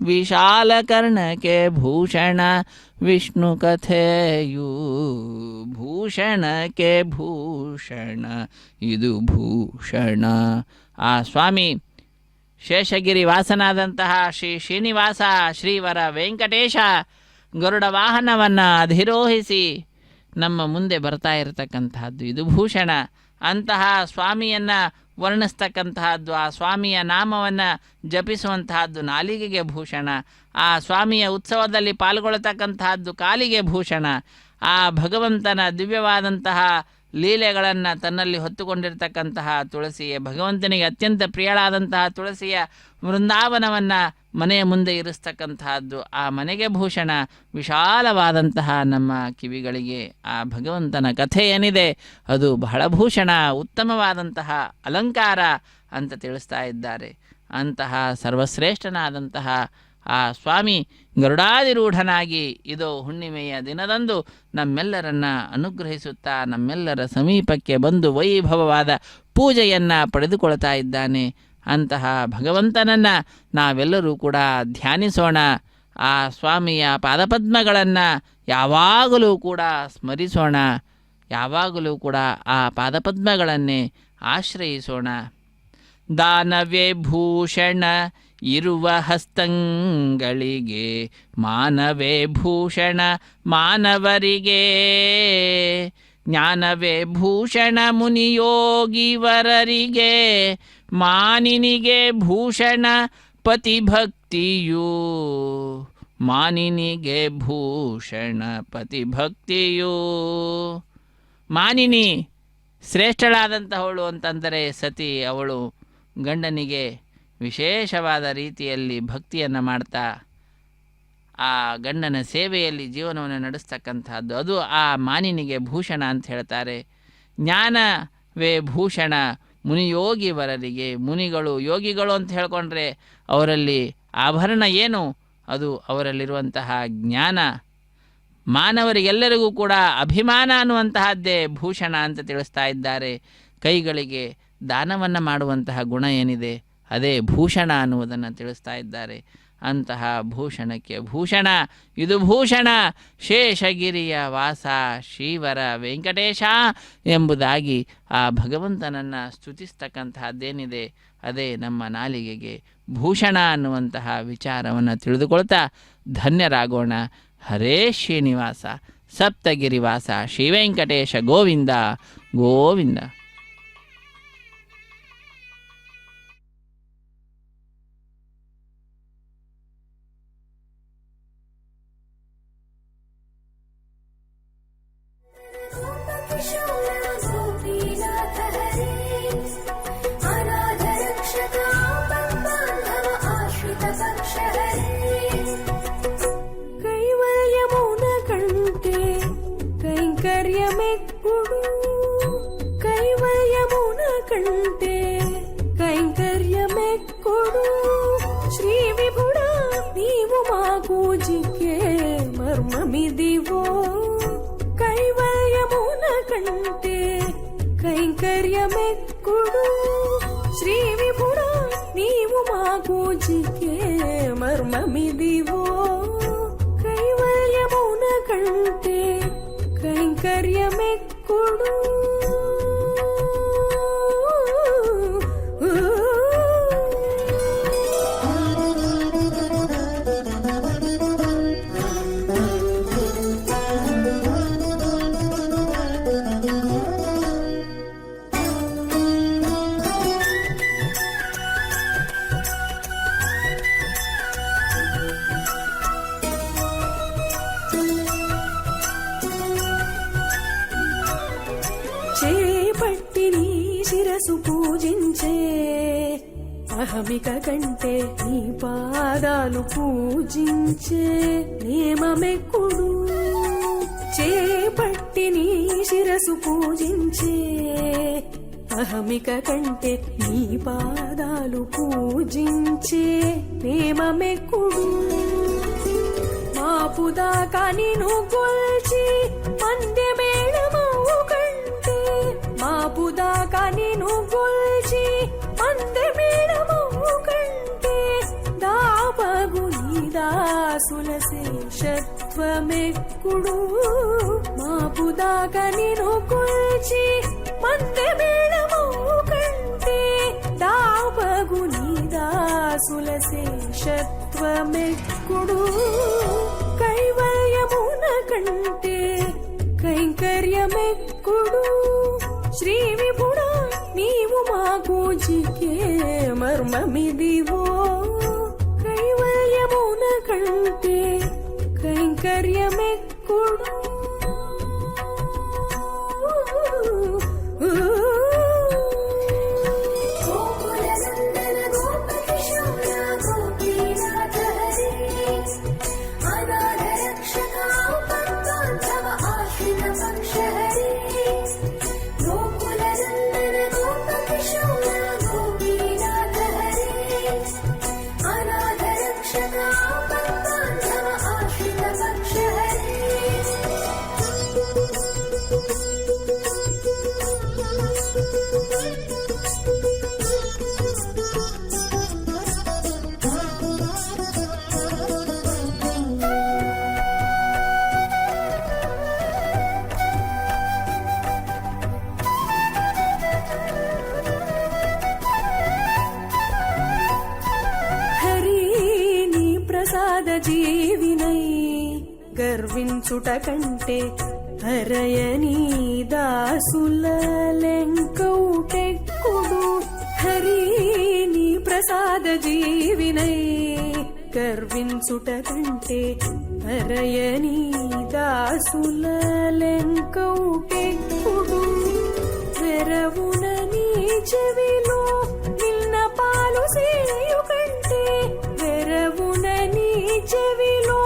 ವಿಶಾಲಕರ್ಣಕ್ಕೆ ಭೂಷಣ ವಿಷ್ಣು ಕಥೆಯೂ, ಭೂಷಣಕ್ಕೆ ಭೂಷಣ ಇದು ಭೂಷಣ. ಆ ಸ್ವಾಮಿ ಶೇಷಗಿರಿ ವಾಸನಾದಂತಹ ಶ್ರೀ ಶ್ರೀನಿವಾಸ ಶ್ರೀವರ ವೆಂಕಟೇಶ ಗರುಡ ವಾಹನವನ್ನು ಅಧಿರೋಹಿಸಿ ನಮ್ಮ ಮುಂದೆ ಬರ್ತಾ ಇರತಕ್ಕಂತಹದ್ದು ಇದು ಭೂಷಣ. ಅಂತಹ ಸ್ವಾಮಿಯನ್ನು ವರ್ಣಿಸ್ತಕ್ಕಂತಹದ್ದು, ಆ ಸ್ವಾಮಿಯ ನಾಮವನ್ನು ಜಪಿಸುವಂತಹದ್ದು ನಾಲಿಗೆಗೆ ಭೂಷಣ, ಆ ಸ್ವಾಮಿಯ ಉತ್ಸವದಲ್ಲಿ ಪಾಲ್ಗೊಳ್ಳತಕ್ಕಂತಹದ್ದು ಕಾಲಿಗೆ ಭೂಷಣ. ಆ ಭಗವಂತನ ದಿವ್ಯವಾದಂತಹ ಲೀಲೆಗಳನ್ನು ತನ್ನಲ್ಲಿ ಹೊತ್ತುಕೊಂಡಿರ್ತಕ್ಕಂತಹ ತುಳಸಿಯ, ಭಗವಂತನಿಗೆ ಅತ್ಯಂತ ಪ್ರಿಯಳಾದಂತಹ ತುಳಸಿಯ ವೃಂದಾವನವನ್ನು ಮನೆಯ ಮುಂದೆ ಇರಿಸ್ತಕ್ಕಂತಹದ್ದು ಆ ಮನೆಗೆ ಭೂಷಣ. ವಿಶಾಲವಾದಂತಹ ನಮ್ಮ ಕಿವಿಗಳಿಗೆ ಆ ಭಗವಂತನ ಕಥೆ ಏನಿದೆ ಅದು ಬಹಳ ಭೂಷಣ, ಉತ್ತಮವಾದಂತಹ ಅಲಂಕಾರ ಅಂತ ತಿಳಿಸ್ತಾ ಇದ್ದಾರೆ. ಅಂತಹ ಸರ್ವಶ್ರೇಷ್ಠನಾದಂತಹ ಆ ಸ್ವಾಮಿ ಗರುಡಾದಿರೂಢನಾಗಿ ಇದೋ ಹುಣ್ಣಿಮೆಯ ದಿನದಂದು ನಮ್ಮೆಲ್ಲರನ್ನ ಅನುಗ್ರಹಿಸುತ್ತಾ ನಮ್ಮೆಲ್ಲರ ಸಮೀಪಕ್ಕೆ ಬಂದು ವೈಭವವಾದ ಪೂಜೆಯನ್ನು ಪಡೆದುಕೊಳ್ತಾ ಇದ್ದಾನೆ. ಅಂತಹ ಭಗವಂತನನ್ನು ನಾವೆಲ್ಲರೂ ಕೂಡ ಧ್ಯಾನಿಸೋಣ. ಆ ಸ್ವಾಮಿಯ ಪಾದಪದ್ಮಗಳನ್ನು ಯಾವಾಗಲೂ ಕೂಡ ಸ್ಮರಿಸೋಣ. ಯಾವಾಗಲೂ ಕೂಡ ಆ ಪಾದಪದ್ಮಗಳನ್ನೇ ಆಶ್ರಯಿಸೋಣ. ದಾನವೇ ಭೂಷಣ ಇರುವ ಹಸ್ತಂಗಳಿಗೆ, ಮಾನವೇ ಭೂಷಣ ಮಾನವರಿಗೆ, ಜ್ಞಾನವೇ ಭೂಷಣ ಮುನಿಯೋಗಿವರರಿಗೆ, ಮಾನಿನಿಗೆ ಭೂಷಣ ಪತಿಭಕ್ತಿಯು, ಮಾನಿನಿಗೆ ಭೂಷಣ ಪತಿಭಕ್ತಿಯು. ಮಾನಿನಿ ಶ್ರೇಷ್ಠಳಾದಂತಹವಳು ಅಂತಂದರೆ ಸತಿ. ಅವಳು ಗಂಡನಿಗೆ ವಿಶೇಷವಾದ ರೀತಿಯಲ್ಲಿ ಭಕ್ತಿಯನ್ನು ಮಾಡ್ತಾ ಆ ಗಂಡನ ಸೇವೆಯಲ್ಲಿ ಜೀವನವನ್ನು ನಡೆಸ್ತಕ್ಕಂಥದ್ದು, ಅದು ಆ ಮಾನಿನಿಗೆ ಭೂಷಣ ಅಂತ ಹೇಳ್ತಾರೆ. ಜ್ಞಾನವೇ ಭೂಷಣ ಮುನಿಯೋಗಿವರರಿಗೆ, ಮುನಿಗಳು ಯೋಗಿಗಳು ಅಂತ ಹೇಳ್ಕೊಂಡ್ರೆ ಅವರಲ್ಲಿ ಆಭರಣ ಏನು? ಅದು ಅವರಲ್ಲಿರುವಂತಹ ಜ್ಞಾನ. ಮಾನವರಿಗೆಲ್ಲರಿಗೂ ಕೂಡ ಅಭಿಮಾನ ಅನ್ನುವಂತಹದ್ದೇ ಭೂಷಣ ಅಂತ ತಿಳಿಸ್ತಾ ಇದ್ದಾರೆ. ಕೈಗಳಿಗೆ ದಾನವನ್ನು ಮಾಡುವಂತಹ ಗುಣ ಏನಿದೆ ಅದೇ ಭೂಷಣ ಅನ್ನುವುದನ್ನು ತಿಳಿಸ್ತಾ ಇದ್ದಾರೆ. ಅಂತಹ ಭೂಷಣಕ್ಕೆ ಭೂಷಣ, ಇದು ಭೂಷಣ ಶೇಷಗಿರಿಯ ವಾಸ ಶ್ರೀವರ ವೆಂಕಟೇಶ ಎಂಬುದಾಗಿ ಆ ಭಗವಂತನನ್ನು ಸ್ತುತಿಸ್ತಕ್ಕಂತಹದ್ದೇನಿದೆ ಅದೇ ನಮ್ಮ ನಾಲಿಗೆಗೆ ಭೂಷಣ ಅನ್ನುವಂತಹ ವಿಚಾರವನ್ನು ತಿಳಿದುಕೊಳ್ತಾ ಧನ್ಯರಾಗೋಣ. ಹರೇ ಶ್ರೀನಿವಾಸ ಸಪ್ತಗಿರಿವಾಸ ಶ್ರೀ ವೆಂಕಟೇಶ ಗೋವಿಂದ ಗೋವಿಂದ. కైవల్యమున కంటే కైంకర్యమెక్కుడు, కైవల్యమున కంటే కైంకర్యమెక్కుడు. శ్రీ విభుడా నీవు మాకు జిక్కే మర్మమిదివో, కైవల్యమున కంటే కైంకర్యమెక్కుడు. శ్రీ విభుడా నీవు మాకు జిక్కే మర్మమిదివో, కైవల్యమున కంటే కైంకర్యమెక్కుడు. చేపట్టి నీ శిరసు పూజించే అహమిక కంటే నీ పాదాలు పూజించే నేమమెక్కుడు. చేపట్టి నీ శిరసు పూజించే అహమిక కంటే నీ పాదాలు పూజించే నేమమెక్కుడు. మాపుదాకా నిన్ను కొల్చి మందె మేళమవు కంటే, మాపుదాకా నిన్ను కొల్చి మందె మేళమవు కంటే, దాపగు నీ దాసుల శేషత్వమెక్కుడు. మాపుదాకా నిన్ను కొల్చి మందె మేళమవు కంటే, దాపగు నీ దాసుల శేషత్వమెక్కుడు. కైవల్యమున కంటే కైంకర్యమెక్కుడు. శ్రీ విభుడా నీవు మాకు జిక్కే మర్మమిదివో, కైవల్యమున కంటే కైంకర్యమెక్కుడు. Shaka గర్వించుట కంటే హరయని దాసుల లెంకౌటెక్కుడు హరి నీ ప్రసాద జీవినై గర్వించుట కంటే హరయని దాసుల లెంకౌటెక్కుడు వెరవున నీ చెవిలో నిన్న పాలు సేయు కంటే వెరవున నీ చెవిలో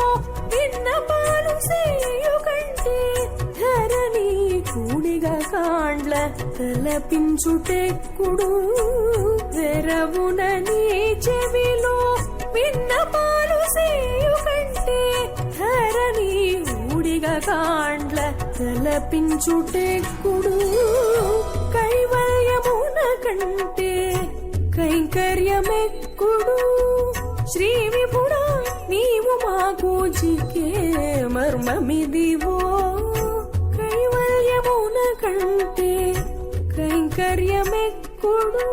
నిన్న పాలు సేయు కంటే ధరణి కూడిగా కాండ్ల తలపించుటెక్కుడు వెరవున నీ చెవిలో నిన్న పాలు సేయు కంటే ధరణి కూడిగా కాండ్ల తలపించుటెక్కుడు కైవల్యమున కంటే కైంకర్యమెక్కుడు శ్రీ విభుడా నీవు మాకు జికే మర్మమిదివో కైవల్యమున కంటే కైంకర్యమెక్కుడు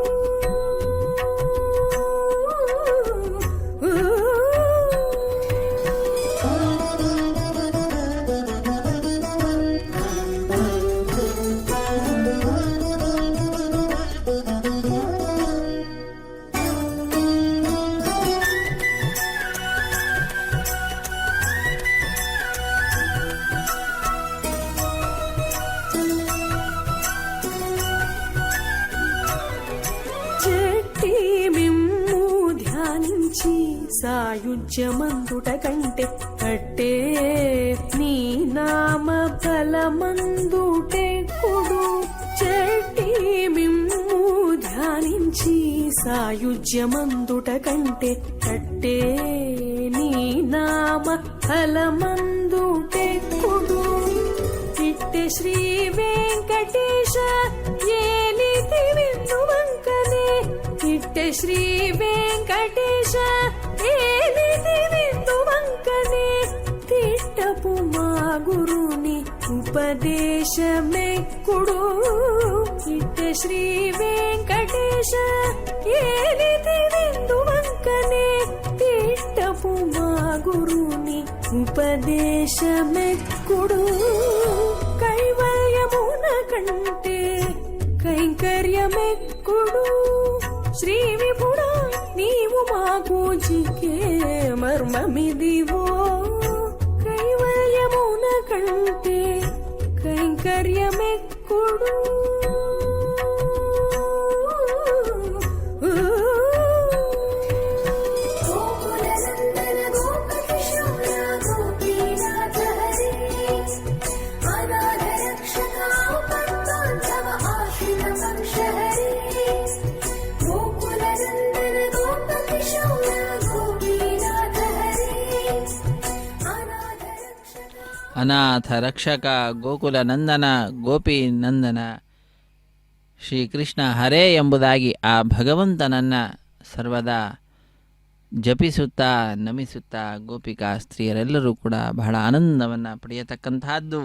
సాయుజ్యమందుట కంటే అట్టే నీ నామ ఫలమందుటెక్కుడు చెట్టి మిమ్ము ధ్యానించి సాయుజ్యమందుట కంటే అట్టే నీ నామ ఫలమందుటెక్కుడు ఇట్టే శ్రీ వెంకటేశ ఏలితి విందు వంకనే ఇట్టే శ్రీ వెంకటేశ ఏలితి విందు వంకనే తిట్టపు మా గురుని ఉపదేశమెక్కుడు ఇట్టే శ్రీ వెంకటేశ ఏలితి విందు వంకనే తిట్టపు మా గురుని ఉపదేశమెక్కుడు కైవల్యమున కంటే కైంకర్యమెక్కుడు శ్రీ విభుడా నీవు మాకు జికే మర్మమిదివో కైవల్యమున కంటే కైంకర్యమెక్కుడు ಅನಾಥ ರಕ್ಷಕ ಗೋಕುಲ ನಂದನ ಗೋಪಿ ನಂದನ ಶ್ರೀಕೃಷ್ಣ ಹರೇ ಎಂಬುದಾಗಿ ಆ ಭಗವಂತನನ್ನು ಸರ್ವದಾ ಜಪಿಸುತ್ತಾ ನಮಿಸುತ್ತಾ ಗೋಪಿಕಾ ಸ್ತ್ರೀಯರೆಲ್ಲರೂ ಕೂಡ ಬಹಳ ಆನಂದವನ್ನು ಪಡೆಯತಕ್ಕಂತಹದ್ದು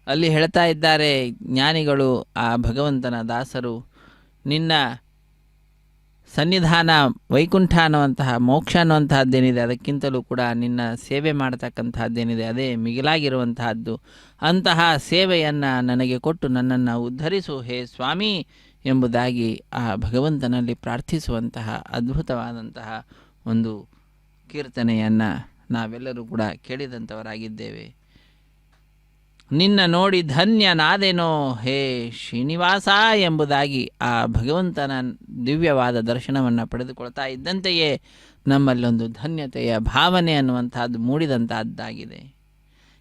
ಅಲ್ಲಿ ಹೇಳ್ತಾ ಇದ್ದಾರೆ ಜ್ಞಾನಿಗಳು. ಆ ಭಗವಂತನ ದಾಸರು ನಿನ್ನ ಸನ್ನಿಧಾನ ವೈಕುಂಠ ಅನ್ನುವಂತಹ ಮೋಕ್ಷ ಅನ್ನುವಂತಹದ್ದೇನಿದೆ ಅದಕ್ಕಿಂತಲೂ ಕೂಡ ನಿನ್ನ ಸೇವೆ ಮಾಡತಕ್ಕಂತಹದ್ದೇನಿದೆ ಅದೇ ಮಿಗಿಲಾಗಿರುವಂತಹದ್ದು. ಅಂತಹ ಸೇವೆಯನ್ನು ನನಗೆ ಕೊಟ್ಟು ನನ್ನನ್ನು ಉದ್ಧರಿಸು ಹೇ ಸ್ವಾಮಿ ಎಂಬುದಾಗಿ ಆ ಭಗವಂತನಲ್ಲಿ ಪ್ರಾರ್ಥಿಸುವಂತಹ ಅದ್ಭುತವಾದಂತಹ ಒಂದು ಕೀರ್ತನೆಯನ್ನು ನಾವೆಲ್ಲರೂ ಕೂಡ ಕೇಳಿದಂಥವರಾಗಿದ್ದೇವೆ. ನಿನ್ನ ನೋಡಿ ಧನ್ಯನಾದೆನೋ ಹೇ ಶ್ರೀನಿವಾಸ ಎಂಬುದಾಗಿ ಆ ಭಗವಂತನ ದಿವ್ಯವಾದ ದರ್ಶನವನ್ನು ಪಡೆದುಕೊಳ್ತಾ ಇದ್ದಂತೆಯೇ ನಮ್ಮಲ್ಲೊಂದು ಧನ್ಯತೆಯ ಭಾವನೆ ಅನ್ನುವಂಥದ್ದು ಮೂಡಿದಂಥದ್ದಾಗಿದೆ.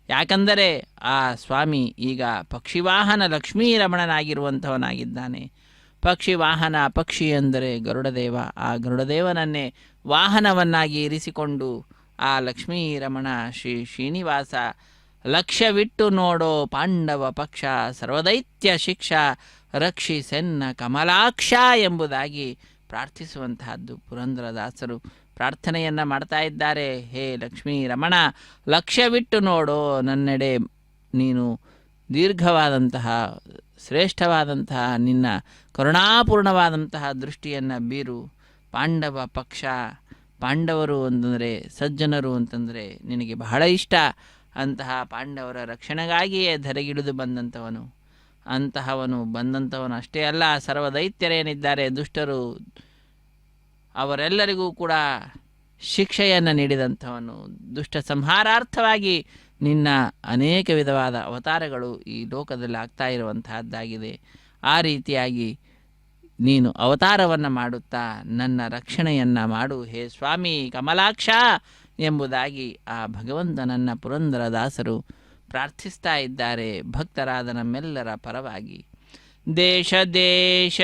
ಯಾಕಂದರೆ ಆ ಸ್ವಾಮಿ ಈಗ ಪಕ್ಷಿವಾಹನ ಲಕ್ಷ್ಮೀರಮಣನಾಗಿರುವಂಥವನಾಗಿದ್ದಾನೆ. ಪಕ್ಷಿವಾಹನ ಪಕ್ಷಿ ಎಂದರೆ ಗರುಡದೇವ. ಆ ಗರುಡದೇವನನ್ನೇ ವಾಹನವನ್ನಾಗಿ ಇರಿಸಿಕೊಂಡು ಆ ಲಕ್ಷ್ಮೀರಮಣ ಶ್ರೀ ಶ್ರೀನಿವಾಸ ಲಕ್ಷ್ಯವಿಟ್ಟು ನೋಡೋ ಪಾಂಡವ ಪಕ್ಷ ಸರ್ವದೈತ್ಯ ಶಿಕ್ಷ ರಕ್ಷಿಸೆನ್ನ ಕಮಲಾಕ್ಷ ಎಂಬುದಾಗಿ ಪ್ರಾರ್ಥಿಸುವಂತಹದ್ದು. ಪುರಂದರದಾಸರು ಪ್ರಾರ್ಥನೆಯನ್ನು ಮಾಡ್ತಾ ಇದ್ದಾರೆ. ಹೇ ಲಕ್ಷ್ಮೀ ರಮಣ, ಲಕ್ಷ್ಯವಿಟ್ಟು ನೋಡೋ ನನ್ನೆಡೆ ನೀನು ದೀರ್ಘವಾದಂತಹ ಶ್ರೇಷ್ಠವಾದಂತಹ ನಿನ್ನ ಕರುಣಾಪೂರ್ಣವಾದಂತಹ ದೃಷ್ಟಿಯನ್ನು ಬೀರು. ಪಾಂಡವ ಪಕ್ಷ, ಪಾಂಡವರು ಅಂತಂದರೆ ಸಜ್ಜನರು ಅಂತಂದರೆ ನಿನಗೆ ಬಹಳ ಇಷ್ಟ. ಅಂತಹ ಪಾಂಡವರ ರಕ್ಷಣೆಗಾಗಿಯೇ ಧರೆಗಿಳಿದು ಬಂದಂಥವನು. ಅಂತಹವನು ಬಂದಂಥವನು ಅಷ್ಟೇ ಅಲ್ಲ, ಸರ್ವದೈತ್ಯರೇನಿದ್ದಾರೆ ದುಷ್ಟರು ಅವರೆಲ್ಲರಿಗೂ ಕೂಡ ಶಿಕ್ಷೆಯನ್ನು ನೀಡಿದಂಥವನು. ದುಷ್ಟ ಸಂಹಾರಾರ್ಥವಾಗಿ ನಿನ್ನ ಅನೇಕ ವಿಧವಾದ ಅವತಾರಗಳು ಈ ಲೋಕದಲ್ಲಿ ಆಗ್ತಾ ಇರುವಂತಹದ್ದಾಗಿದೆ. ಆ ರೀತಿಯಾಗಿ ನೀನು ಅವತಾರವನ್ನು ಮಾಡುತ್ತಾ ನನ್ನ ರಕ್ಷಣೆಯನ್ನು ಮಾಡು ಹೇ ಸ್ವಾಮಿ ಕಮಲಾಕ್ಷ ಎಂಬುದಾಗಿ ಆ ಭಗವಂತನನ್ನ ಪುರಂದರದಾಸರು ಪ್ರಾರ್ಥಿಸ್ತಾ ಇದ್ದಾರೆ ಭಕ್ತರಾದ ನಮ್ಮೆಲ್ಲರ ಪರವಾಗಿ. ದೇಶ ದೇಶ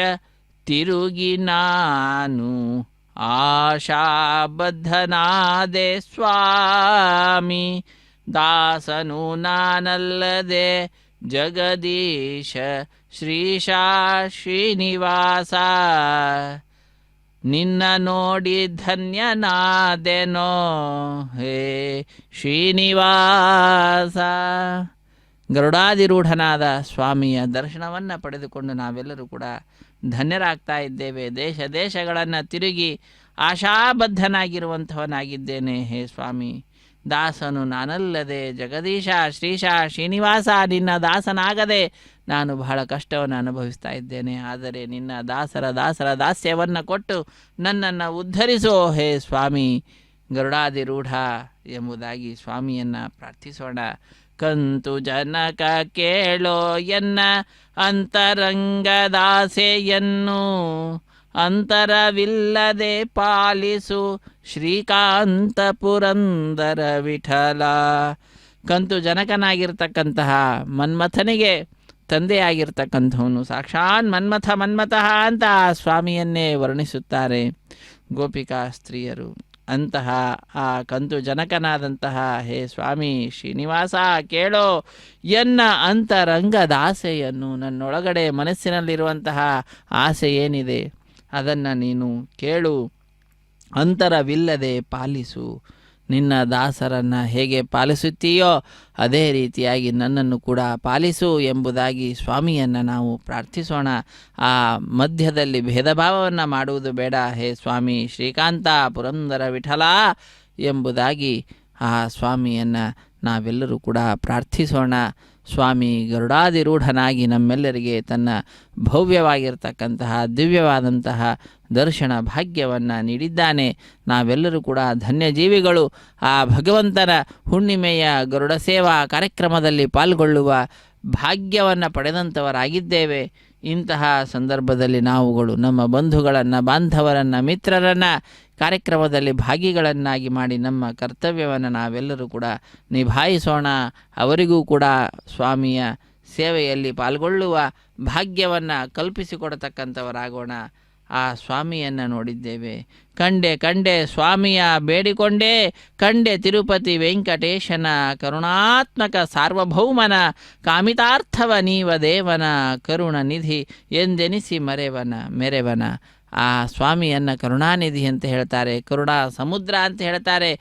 ತಿರುಗಿ ನಾನು ಆಶಾಬದ್ಧನಾದೆ ಸ್ವಾಮಿ, ದಾಸನು ನಾನಲ್ಲದೆ ಜಗದೀಶ ಶ್ರೀಶ ಶ್ರೀನಿವಾಸ, ನಿನ್ನ ನೋಡಿ ಧನ್ಯನಾದೆನೋ ಹೇ ಶ್ರೀನಿವಾಸ. ಗರುಡಾಧಿರೂಢನಾದ ಸ್ವಾಮಿಯ ದರ್ಶನವನ್ನು ಪಡೆದುಕೊಂಡು ನಾವೆಲ್ಲರೂ ಕೂಡ ಧನ್ಯರಾಗ್ತಾ ಇದ್ದೇವೆ. ದೇಶ ದೇಶಗಳನ್ನು ತಿರುಗಿ ಆಶಾಬದ್ಧನಾಗಿರುವಂಥವನಾಗಿದ್ದೇನೆ ಹೇ ಸ್ವಾಮಿ. ದಾಸನು ನಾನಲ್ಲದೆ ಜಗದೀಶ ಶ್ರೀಶ ಶ್ರೀನಿವಾಸ, ನಿನ್ನ ದಾಸನಾಗದೆ ನಾನು ಬಹಳ ಕಷ್ಟವನ್ನು ಅನುಭವಿಸ್ತಾ ಇದ್ದೇನೆ. ಆದರೆ ನಿನ್ನ ದಾಸರ ದಾಸ್ಯವನ್ನು ಕೊಟ್ಟು ನನ್ನನ್ನು ಉದ್ಧರಿಸೋ ಹೇ ಸ್ವಾಮಿ ಗರುಡಾಧಿರೂಢ ಎಂಬುದಾಗಿ ಸ್ವಾಮಿಯನ್ನು ಪ್ರಾರ್ಥಿಸೋಣ. ಕಂತು ಜನಕ ಕೇಳೋ ಎನ್ನ ಅಂತರಂಗದಾಸೆಯನ್ನು, ಅಂತರವಿಲ್ಲದೆ ಪಾಲಿಸು ಶ್ರೀಕಾಂತ ಪುರಂದರ ವಿಠಲ. ಕಂತು ಜನಕನಾಗಿರ್ತಕ್ಕಂತಹ ಮನ್ಮಥನಿಗೆ ತಂದೆಯಾಗಿರ್ತಕ್ಕಂಥವನು ಸಾಕ್ಷಾತ್ ಮನ್ಮಥ ಅಂತ ಸ್ವಾಮಿಯನ್ನೇ ವರ್ಣಿಸುತ್ತಾರೆ ಗೋಪಿಕಾ ಸ್ತ್ರೀಯರು. ಅಂತಹ ಆ ಕಂತು ಜನಕನಾದಂತಹ ಹೇ ಸ್ವಾಮಿ ಶ್ರೀನಿವಾಸ ಕೇಳೋ ಎನ್ನ ಅಂತರಂಗದ ಆಸೆಯನ್ನು, ನನ್ನೊಳಗಡೆ ಮನಸ್ಸಿನಲ್ಲಿರುವಂತಹ ಆಸೆ ಏನಿದೆ ಅದನ್ನು ನೀನು ಕೇಳು, ಅಂತರವಿಲ್ಲದೆ ಪಾಲಿಸು. ನಿನ್ನ ದಾಸರನ್ನು ಹೇಗೆ ಪಾಲಿಸುತ್ತೀಯೋ ಅದೇ ರೀತಿಯಾಗಿ ನನ್ನನ್ನು ಕೂಡ ಪಾಲಿಸು ಎಂಬುದಾಗಿ ಸ್ವಾಮಿಯನ್ನು ನಾವು ಪ್ರಾರ್ಥಿಸೋಣ. ಆ ಮಧ್ಯದಲ್ಲಿ ಭೇದ ಭಾವವನ್ನು ಮಾಡುವುದು ಬೇಡ ಹೇ ಸ್ವಾಮಿ ಶ್ರೀಕಾಂತ ಪುರಂದರ ವಿಠಲ ಎಂಬುದಾಗಿ ಆ ಸ್ವಾಮಿಯನ್ನು ನಾವೆಲ್ಲರೂ ಕೂಡ ಪ್ರಾರ್ಥಿಸೋಣ. ಸ್ವಾಮಿ ಗರುಡಾಧಿರೂಢನಾಗಿ ನಮ್ಮೆಲ್ಲರಿಗೆ ತನ್ನ ಭವ್ಯವಾಗಿರ್ತಕ್ಕಂತಹ ದಿವ್ಯವಾದಂತಹ ದರ್ಶನ ಭಾಗ್ಯವನ್ನು ನೀಡಿದ್ದಾನೆ. ನಾವೆಲ್ಲರೂ ಕೂಡ ಧನ್ಯಜೀವಿಗಳು. ಆ ಭಗವಂತನ ಹುಣ್ಣಿಮೆಯ ಗರುಡ ಸೇವಾ ಕಾರ್ಯಕ್ರಮದಲ್ಲಿ ಪಾಲ್ಗೊಳ್ಳುವ ಭಾಗ್ಯವನ್ನು ಪಡೆದಂಥವರಾಗಿದ್ದೇವೆ. ಇಂತಹ ಸಂದರ್ಭದಲ್ಲಿ ನಾವುಗಳು ನಮ್ಮ ಬಂಧುಗಳನ್ನು, ಬಾಂಧವರನ್ನು, ಮಿತ್ರರನ್ನು ಕಾರ್ಯಕ್ರಮದಲ್ಲಿ ಭಾಗಿಗಳನ್ನಾಗಿ ಮಾಡಿ ನಮ್ಮ ಕರ್ತವ್ಯವನ್ನು ನಾವೆಲ್ಲರೂ ಕೂಡ ನಿಭಾಯಿಸೋಣ. ಅವರಿಗೂ ಕೂಡ ಸ್ವಾಮಿಯ ಸೇವೆಯಲ್ಲಿ ಪಾಲ್ಗೊಳ್ಳುವ ಭಾಗ್ಯವನ್ನು ಕಲ್ಪಿಸಿಕೊಡತಕ್ಕಂಥವರಾಗೋಣ. ಆ ಸ್ವಾಮಿಯನ್ನು ನೋಡಿದ್ದೇವೆ. ಕಂಡೆ ಸ್ವಾಮಿಯ ಬೇಡಿಕೊಂಡೆ, ಕಂಡೆ ತಿರುಪತಿ ವೆಂಕಟೇಶನ ಕರುಣಾತ್ಮಕ ಸಾರ್ವಭೌಮನ ಕಾಮಿತಾರ್ಥವ ನೀವ ದೇವನ ಕರುಣ ನಿಧಿ ಎಂದೆನಿಸಿ ಮೆರೆವನ. ಆ ಸ್ವಾಮಿಯನ್ನು ಕರುಣಾನಿಧಿ ಅಂತ ಹೇಳ್ತಾರೆ, ಕರುಣಾ ಸಮುದ್ರ ಅಂತ ಹೇಳ್ತಾರೆ.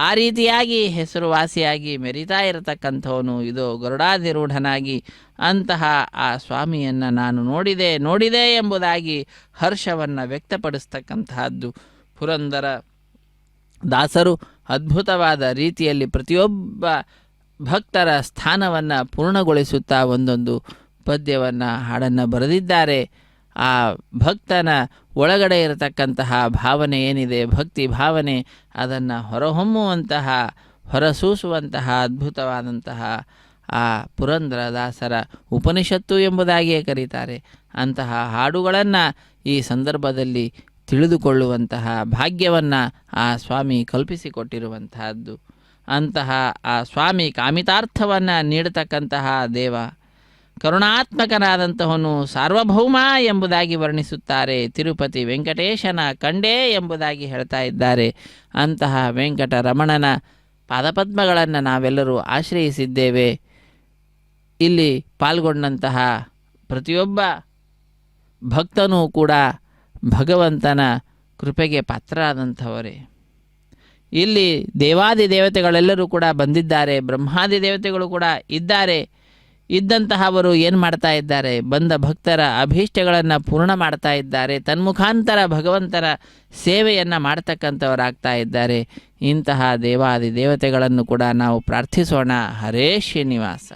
ಆ ರೀತಿಯಾಗಿ ಹೆಸರುವಾಸಿಯಾಗಿ ಮೆರಿತಾ ಇರತಕ್ಕಂಥವನು ಇದು ಗರುಡಾಧಿರೂಢನಾಗಿ. ಅಂತಹ ಆ ಸ್ವಾಮಿಯನ್ನು ನಾನು ನೋಡಿದೆ ಎಂಬುದಾಗಿ ಹರ್ಷವನ್ನು ವ್ಯಕ್ತಪಡಿಸ್ತಕ್ಕಂತಹದ್ದು ಪುರಂದರ ದಾಸರು ಅದ್ಭುತವಾದ ರೀತಿಯಲ್ಲಿ ಪ್ರತಿಯೊಬ್ಬ ಭಕ್ತರ ಸ್ಥಾನವನ್ನು ಪೂರ್ಣಗೊಳಿಸುತ್ತಾ ಒಂದೊಂದು ಪದ್ಯವನ್ನು ಹಾಡನ್ನು ಬರೆದಿದ್ದಾರೆ. ಆ ಭಕ್ತನ ಒಳಗಡೆ ಇರತಕ್ಕಂತಹ ಭಾವನೆ ಏನಿದೆ, ಭಕ್ತಿ ಭಾವನೆ, ಅದನ್ನು ಹೊರಹೊಮ್ಮುವಂತಹ, ಹೊರಸೂಸುವಂತಹ ಅದ್ಭುತವಾದಂತಹ ಆ ಪುರಂದರದಾಸರ ಉಪನಿಷತ್ತು ಎಂಬುದಾಗಿಯೇ ಕರೀತಾರೆ. ಅಂತಹ ಹಾಡುಗಳನ್ನು ಈ ಸಂದರ್ಭದಲ್ಲಿ ತಿಳಿದುಕೊಳ್ಳುವಂತಹ ಭಾಗ್ಯವನ್ನು ಆ ಸ್ವಾಮಿ ಕಲ್ಪಿಸಿಕೊಟ್ಟಿರುವಂತಹದ್ದು. ಅಂತಹ ಆ ಸ್ವಾಮಿ ಕಾಮಿತಾರ್ಥವನ್ನು ನೀಡತಕ್ಕಂತಹ ದೇವ, ಕರುಣಾತ್ಮಕನಾದಂತಹವನು, ಸಾರ್ವಭೌಮ ಎಂಬುದಾಗಿ ವರ್ಣಿಸುತ್ತಾರೆ. ತಿರುಪತಿ ವೆಂಕಟೇಶನ ಕಂಡೇ ಎಂಬುದಾಗಿ ಹೇಳ್ತಾ ಇದ್ದಾರೆ. ಅಂತಹ ವೆಂಕಟರಮಣನ ಪಾದಪದ್ಮಗಳನ್ನು ನಾವೆಲ್ಲರೂ ಆಶ್ರಯಿಸಿದ್ದೇವೆ. ಇಲ್ಲಿ ಪಾಲ್ಗೊಂಡಂತಹ ಪ್ರತಿಯೊಬ್ಬ ಭಕ್ತನೂ ಕೂಡ ಭಗವಂತನ ಕೃಪೆಗೆ ಪಾತ್ರರಾದಂಥವರೇ. ಇಲ್ಲಿ ದೇವಾದಿ ದೇವತೆಗಳೆಲ್ಲರೂ ಕೂಡ ಬಂದಿದ್ದಾರೆ, ಬ್ರಹ್ಮಾದಿ ದೇವತೆಗಳು ಕೂಡ ಇದ್ದಾರೆ. ಇದ್ದಂತಹವರು ಏನು ಮಾಡ್ತಾ ಇದ್ದಾರೆ, ಬಂದ ಭಕ್ತರ ಅಭೀಷ್ಟಗಳನ್ನು ಪೂರ್ಣ ಮಾಡ್ತಾ ಇದ್ದಾರೆ. ತನ್ಮುಖಾಂತರ ಭಗವಂತನ ಸೇವೆಯನ್ನು ಮಾಡ್ತಕ್ಕಂಥವರಾಗ್ತಾ ಇದ್ದಾರೆ. ಇಂತಹ ದೇವಾದಿ ದೇವತೆಗಳನ್ನು ಕೂಡ ನಾವು ಪ್ರಾರ್ಥಿಸೋಣ. ಹರೇ ಶ್ರೀನಿವಾಸ.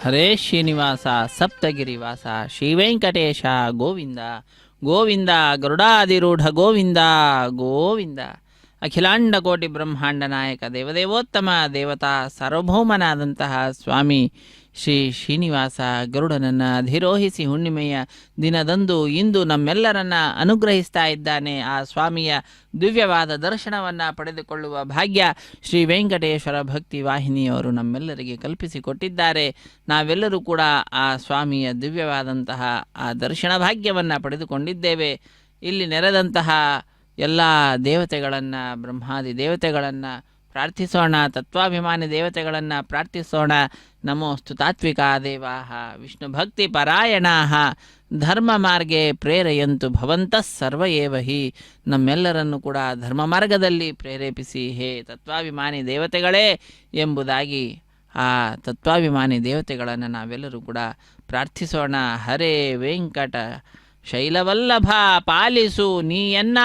ಹರೇ ಶ್ರೀನಿವಾಸ ಸಪ್ತಗಿರಿವಾಸ ಶ್ರೀವೆಂಕಟೇಶ ಗೋವಿಂದ ಗೋವಿಂದ ಗರುಡಾಧಿರೂಢ ಗೋವಿಂದ ಗೋವಿಂದ. ಅಖಿಲಾಂಡ ಕೋಟಿ ಬ್ರಹ್ಮಾಂಡ ನಾಯಕ ದೇವದೇವೋತ್ತಮ ದೇವತಾ ಸಾರ್ವಭೌಮನಾದಂತಹ ಸ್ವಾಮಿ ಶ್ರೀ ಶ್ರೀನಿವಾಸ ಗರುಡನನ್ನು ಅಧಿರೋಹಿಸಿ ಹುಣ್ಣಿಮೆಯ ದಿನದಂದು ಇಂದು ನಮ್ಮೆಲ್ಲರನ್ನ ಅನುಗ್ರಹಿಸ್ತಾ ಇದ್ದಾನೆ. ಆ ಸ್ವಾಮಿಯ ದಿವ್ಯವಾದ ದರ್ಶನವನ್ನು ಪಡೆದುಕೊಳ್ಳುವ ಭಾಗ್ಯ ಶ್ರೀ ವೆಂಕಟೇಶ್ವರ ಭಕ್ತಿ ವಾಹಿನಿಯವರು ನಮ್ಮೆಲ್ಲರಿಗೆ ಕಲ್ಪಿಸಿಕೊಟ್ಟಿದ್ದಾರೆ. ನಾವೆಲ್ಲರೂ ಕೂಡ ಆ ಸ್ವಾಮಿಯ ದಿವ್ಯವಾದಂತಹ ಆ ದರ್ಶನ ಭಾಗ್ಯವನ್ನು ಪಡೆದುಕೊಂಡಿದ್ದೇವೆ. ಇಲ್ಲಿ ನೆರೆದಂತಹ ಎಲ್ಲ ದೇವತೆಗಳನ್ನು, ಬ್ರಹ್ಮಾದಿ ದೇವತೆಗಳನ್ನು ಪ್ರಾರ್ಥಿಸೋಣ, ತತ್ವಾಭಿಮಾನಿ ದೇವತೆಗಳನ್ನು ಪ್ರಾರ್ಥಿಸೋಣ. ನಮೋಸ್ತು ತಾತ್ವಿಕಾ ದೇವಾಃ ವಿಷ್ಣು ಭಕ್ತಿ ಪರಾಯಣಾಃ ಧರ್ಮ ಮಾರ್ಗೆ ಪ್ರೇರೆಯಂತು ಭವಂತಃ ಸರ್ವ ಏವ ಹಿ. ನಮ್ಮೆಲ್ಲರನ್ನು ಕೂಡ ಧರ್ಮ ಮಾರ್ಗದಲ್ಲಿ ಪ್ರೇರೇಪಿಸಿ ಹೇ ತತ್ವಾಭಿಮಾನಿ ದೇವತೆಗಳೇ ಎಂಬುದಾಗಿ ಆ ತತ್ವಾಭಿಮಾನಿ ದೇವತೆಗಳನ್ನು ನಾವೆಲ್ಲರೂ ಕೂಡ ಪ್ರಾರ್ಥಿಸೋಣ. ಹರೇ ವೆಂಕಟ ಶೈಲವಲ್ಲಭ ಪಾಲಿಸು ನೀಯನ್ನ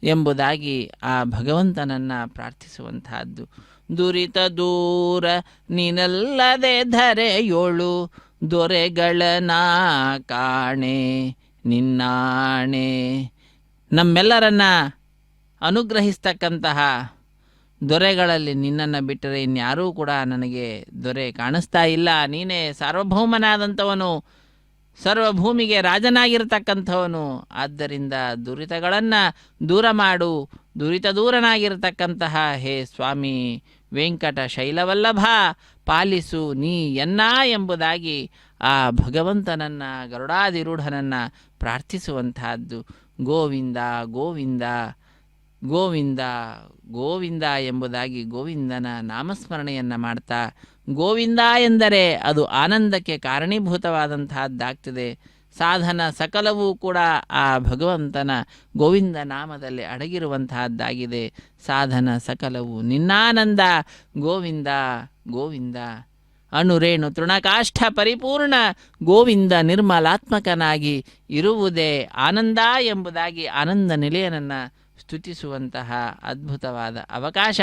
ಎಂಬುದಾಗಿ ಆ ಭಗವಂತನನ್ನು ಪ್ರಾರ್ಥಿಸುವಂತಹದ್ದು. ದುರಿತ ದೂರ ನೀನಲ್ಲದೆ ಧರೆಯೋಳು ದೊರೆಗಳನ ಕಾಣೆ ನಿನ್ನಾಣೆ. ನಮ್ಮೆಲ್ಲರನ್ನ ಅನುಗ್ರಹಿಸ್ತಕ್ಕಂತಹ ದೊರೆಗಳಲ್ಲಿ ನಿನ್ನನ್ನು ಬಿಟ್ಟರೆ ಇನ್ಯಾರೂ ಕೂಡ ನನಗೆ ದೊರೆ ಕಾಣಿಸ್ತಾ ಇಲ್ಲ. ನೀನೇ ಸಾರ್ವಭೌಮನಾದಂಥವನು, ಸರ್ವಭೂಮಿಗೆ ರಾಜನಾಗಿರ್ತಕ್ಕಂಥವನು. ಆದ್ದರಿಂದ ದುರಿತಗಳನ್ನು ದೂರ ಮಾಡು, ದುರಿತ ದೂರನಾಗಿರ್ತಕ್ಕಂತಹ ಹೇ ಸ್ವಾಮಿ ವೆಂಕಟ ಶೈಲವಲ್ಲಭ ಪಾಲಿಸು ನೀ ಎನ್ನ ಎಂಬುದಾಗಿ ಆ ಭಗವಂತನನ್ನು ಗರುಡಾಧಿರೂಢನನ್ನು ಪ್ರಾರ್ಥಿಸುವಂತಹದ್ದು. ಗೋವಿಂದ ಗೋವಿಂದ ಗೋವಿಂದ ಗೋವಿಂದ ಎಂಬುದಾಗಿ ಗೋವಿಂದನ ನಾಮಸ್ಮರಣೆಯನ್ನು ಮಾಡ್ತಾ, ಗೋವಿಂದ ಎಂದರೆ ಅದು ಆನಂದಕ್ಕೆ ಕಾರಣೀಭೂತವಾದಂತಹದ್ದಾಗ್ತದೆ. ಸಾಧನ ಸಕಲವೂ ಕೂಡ ಆ ಭಗವಂತನ ಗೋವಿಂದ ನಾಮದಲ್ಲಿ ಅಡಗಿರುವಂತಹದ್ದಾಗಿದೆ. ಸಾಧನ ಸಕಲವು ನಿನ್ನಾನಂದ ಗೋವಿಂದ ಗೋವಿಂದ. ಅಣುರೇಣು ತೃಣಕಾಷ್ಠ ಪರಿಪೂರ್ಣ ಗೋವಿಂದ ನಿರ್ಮಲಾತ್ಮಕನಾಗಿ ಇರುವುದೇ ಆನಂದ ಎಂಬುದಾಗಿ ಆನಂದ ನಿಲಯನನ್ನು ಸ್ತುತಿಸುವಂತಹ ಅದ್ಭುತವಾದ ಅವಕಾಶ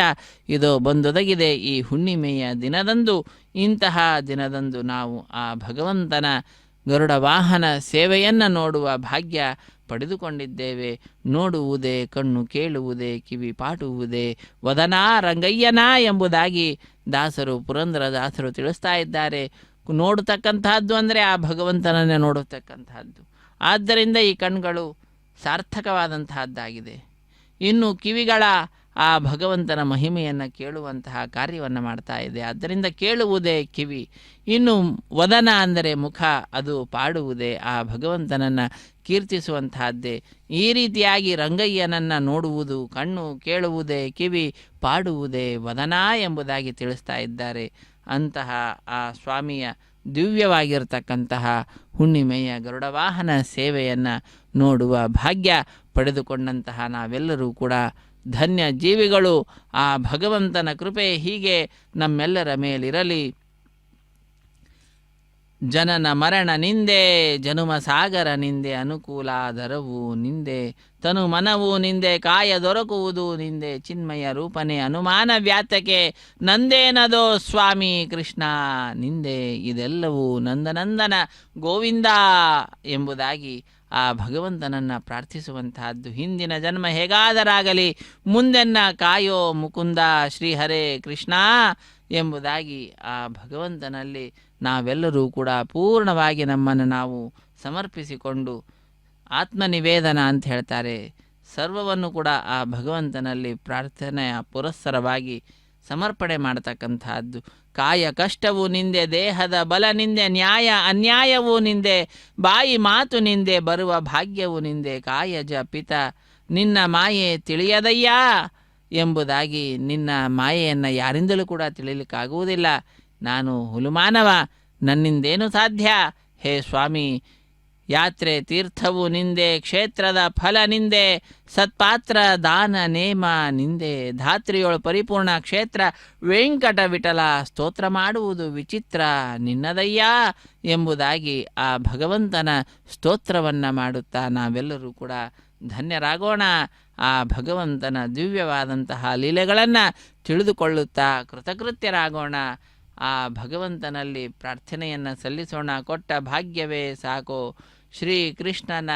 ಇದು ಬಂದೊದಗಿದೆ ಈ ಹುಣ್ಣಿಮೆಯ ದಿನದಂದು. ಇಂತಹ ದಿನದಂದು ನಾವು ಆ ಭಗವಂತನ ಗರುಡ ವಾಹನ ಸೇವೆಯನ್ನು ನೋಡುವ ಭಾಗ್ಯ ಪಡೆದುಕೊಂಡಿದ್ದೇವೆ. ನೋಡುವುದೇ ಕಣ್ಣು, ಕೇಳುವುದೇ ಕಿವಿ, ಪಾಟುವುದೇ ವದನ ರಂಗಯ್ಯನ ಎಂಬುದಾಗಿ ದಾಸರು, ಪುರಂದರ ದಾಸರು ತಿಳಿಸ್ತಾ ಇದ್ದಾರೆ. ನೋಡತಕ್ಕಂತಹದ್ದು ಅಂದರೆ ಆ ಭಗವಂತನನ್ನೇ ನೋಡತಕ್ಕಂತಹದ್ದು. ಆದ್ದರಿಂದ ಈ ಕಣ್ಗಳು ಸಾರ್ಥಕವಾದಂತಹದ್ದಾಗಿದೆ. ಇನ್ನು ಕಿವಿಗಳ ಆ ಭಗವಂತನ ಮಹಿಮೆಯನ್ನು ಕೇಳುವಂತಹ ಕಾರ್ಯವನ್ನು ಮಾಡ್ತಾ ಇದೆ. ಆದ್ದರಿಂದ ಕೇಳುವುದೇ ಕಿವಿ. ಇನ್ನು ವದನ ಅಂದರೆ ಮುಖ, ಅದು ಪಾಡುವುದೇ ಆ ಭಗವಂತನನ್ನು ಕೀರ್ತಿಸುವಂತಹದ್ದೇ. ಈ ರೀತಿಯಾಗಿ ರಂಗಯ್ಯನನ್ನು ನೋಡುವುದು ಕಣ್ಣು, ಕೇಳುವುದೇ ಕಿವಿ, ಪಾಡುವುದೇ ವದನ ಎಂಬುದಾಗಿ ತಿಳಿಸ್ತಾ ಇದ್ದಾರೆ. ಅಂತಹ ಆ ಸ್ವಾಮಿಯ ದಿವ್ಯವಾಗಿರತಕ್ಕಂತಹ ಹುಣ್ಣಿಮೆಯ ಗರುಡ ವಾಹನ ಸೇವೆಯನ್ನು ನೋಡುವ ಭಾಗ್ಯ ಪಡೆದುಕೊಂಡಂತಹ ನಾವೆಲ್ಲರೂ ಕೂಡ ಧನ್ಯ ಜೀವಿಗಳು. ಆ ಭಗವಂತನ ಕೃಪೆ ಹೀಗೆ ನಮ್ಮೆಲ್ಲರ ಮೇಲಿರಲಿ. ಜನನ ಮರಣ ನಿಂದೆ, ಜನುಮ ಸಾಗರ ನಿಂದೆ, ಅನುಕೂಲಾದರವು ನಿಂದೆ, ತನು ಮನವು ನಿಂದೆ, ಕಾಯ ದೊರಕುವುದು ನಿಂದೆ, ಚಿನ್ಮಯ ರೂಪನೆ ಅನುಮಾನ ವ್ಯಾತಕೆ ನಂದೇನದೋ ಸ್ವಾಮಿ ಕೃಷ್ಣ ನಿಂದೆ. ಇದೆಲ್ಲವೂ ನಂದನಂದನ ಗೋವಿಂದ ಎಂಬುದಾಗಿ ಆ ಭಗವಂತನನ್ನು ಪ್ರಾರ್ಥಿಸುವಂತಹದ್ದು. ಹಿಂದಿನ ಜನ್ಮ ಹೇಗಾದರಾಗಲಿ ಮುಂದೆನ್ನ ಕಾಯೋ ಮುಕುಂದ ಶ್ರೀಹರೇ ಕೃಷ್ಣ ಎಂಬುದಾಗಿ ಆ ಭಗವಂತನಲ್ಲಿ ನಾವೆಲ್ಲರೂ ಕೂಡ ಪೂರ್ಣವಾಗಿ ನಮ್ಮನ್ನು ನಾವು ಸಮರ್ಪಿಸಿಕೊಂಡು, ಆತ್ಮನಿವೇದನ ಅಂತ ಹೇಳ್ತಾರೆ, ಸರ್ವವನ್ನು ಕೂಡ ಆ ಭಗವಂತನಲ್ಲಿ ಪ್ರಾರ್ಥನೆಯ ಪುರಸ್ಸರವಾಗಿ ಸಮರ್ಪಣೆ ಮಾಡತಕ್ಕಂತಹದ್ದು. ಕಾಯ ಕಷ್ಟವು ನಿಂದೆ, ದೇಹದ ಬಲ ನಿಂದೆ, ನ್ಯಾಯ ಅನ್ಯಾಯವೂ ನಿಂದೆ, ಬಾಯಿ ಮಾತು ನಿಂದೆ, ಬರುವ ಭಾಗ್ಯವು ನಿಂದೆ, ಕಾಯಜ ಪಿತ ನಿನ್ನ ಮಾಯೆ ತಿಳಿಯದಯ್ಯ ಎಂಬುದಾಗಿ. ನಿನ್ನ ಮಾಯೆಯನ್ನು ಯಾರಿಂದಲೂ ಕೂಡ ತಿಳಿಯಲಿಕ್ಕಾಗುವುದಿಲ್ಲ. ನಾನು ಹುಲುಮಾನವ, ನನ್ನಿಂದೇನು ಸಾಧ್ಯ ಹೇ ಸ್ವಾಮಿ. ಯಾತ್ರೆ ತೀರ್ಥವು ನಿಂದೆ, ಕ್ಷೇತ್ರದ ಫಲ ನಿಂದೆ, ಸತ್ಪಾತ್ರ ದಾನ ನೇಮ ನಿಂದೆ, ಧಾತ್ರಿಯೊಳು ಪರಿಪೂರ್ಣ ಕ್ಷೇತ್ರ ವೆಂಕಟ ವಿಠಲ ಸ್ತೋತ್ರ ಮಾಡುವುದು ವಿಚಿತ್ರ ನಿನ್ನದಯ್ಯ ಎಂಬುದಾಗಿ ಆ ಭಗವಂತನ ಸ್ತೋತ್ರವನ್ನು ಮಾಡುತ್ತಾ ನಾವೆಲ್ಲರೂ ಕೂಡ ಧನ್ಯರಾಗೋಣ. ಆ ಭಗವಂತನ ದಿವ್ಯವಾದಂತಹ ಲೀಲೆಗಳನ್ನು ತಿಳಿದುಕೊಳ್ಳುತ್ತಾ ಕೃತಕೃತ್ಯರಾಗೋಣ. ಆ ಭಗವಂತನಲ್ಲಿ ಪ್ರಾರ್ಥನೆಯನ್ನು ಸಲ್ಲಿಸೋಣ. ಕೊಟ್ಟ ಭಾಗ್ಯವೇ ಸಾಕೋ ಶ್ರೀಕೃಷ್ಣನ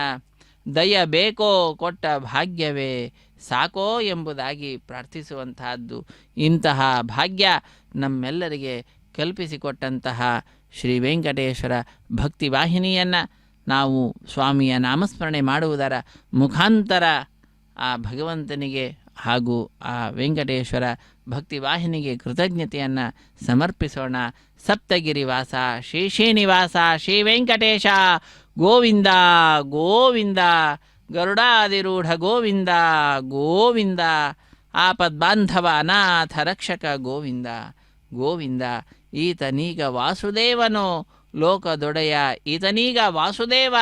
ದಯ ಬೇಕೋ, ಕೊಟ್ಟ ಭಾಗ್ಯವೇ ಸಾಕೋ ಎಂಬುದಾಗಿ ಪ್ರಾರ್ಥಿಸುವಂತಹದ್ದು. ಇಂತಹ ಭಾಗ್ಯ ನಮ್ಮೆಲ್ಲರಿಗೆ ಕಲ್ಪಿಸಿಕೊಟ್ಟಂತಹ ಶ್ರೀ ವೆಂಕಟೇಶ್ವರ ಭಕ್ತಿ ವಾಹಿನಿಯನ್ನು ನಾವು ಸ್ವಾಮಿಯ ನಾಮಸ್ಮರಣೆ ಮಾಡುವುದರ ಮುಖಾಂತರ ಆ ಭಗವಂತನಿಗೆ ಹಾಗೂ ಆ ವೆಂಕಟೇಶ್ವರ ಭಕ್ತಿ ವಾಹಿನಿಗೆ ಕೃತಜ್ಞತೆಯನ್ನು ಸಮರ್ಪಿಸೋಣ. ಸಪ್ತಗಿರಿವಾಸ ಶ್ರೀ ಶ್ರೀನಿವಾಸ ಶ್ರೀ ವೆಂಕಟೇಶ ಗೋವಿಂದ ಗೋವಿಂದ, ಗರುಡಾದಿರೂಢ ಗೋವಿಂದ ಗೋವಿಂದ, ಆಪದ್ಬಾಂಧವ ಅನಾಥ ರಕ್ಷಕ ಗೋವಿಂದ ಗೋವಿಂದ. ಈತನೀಗ ವಾಸುದೇವನೋ ಲೋಕದೊಡೆಯ, ಈತನೀಗ ವಾಸುದೇವ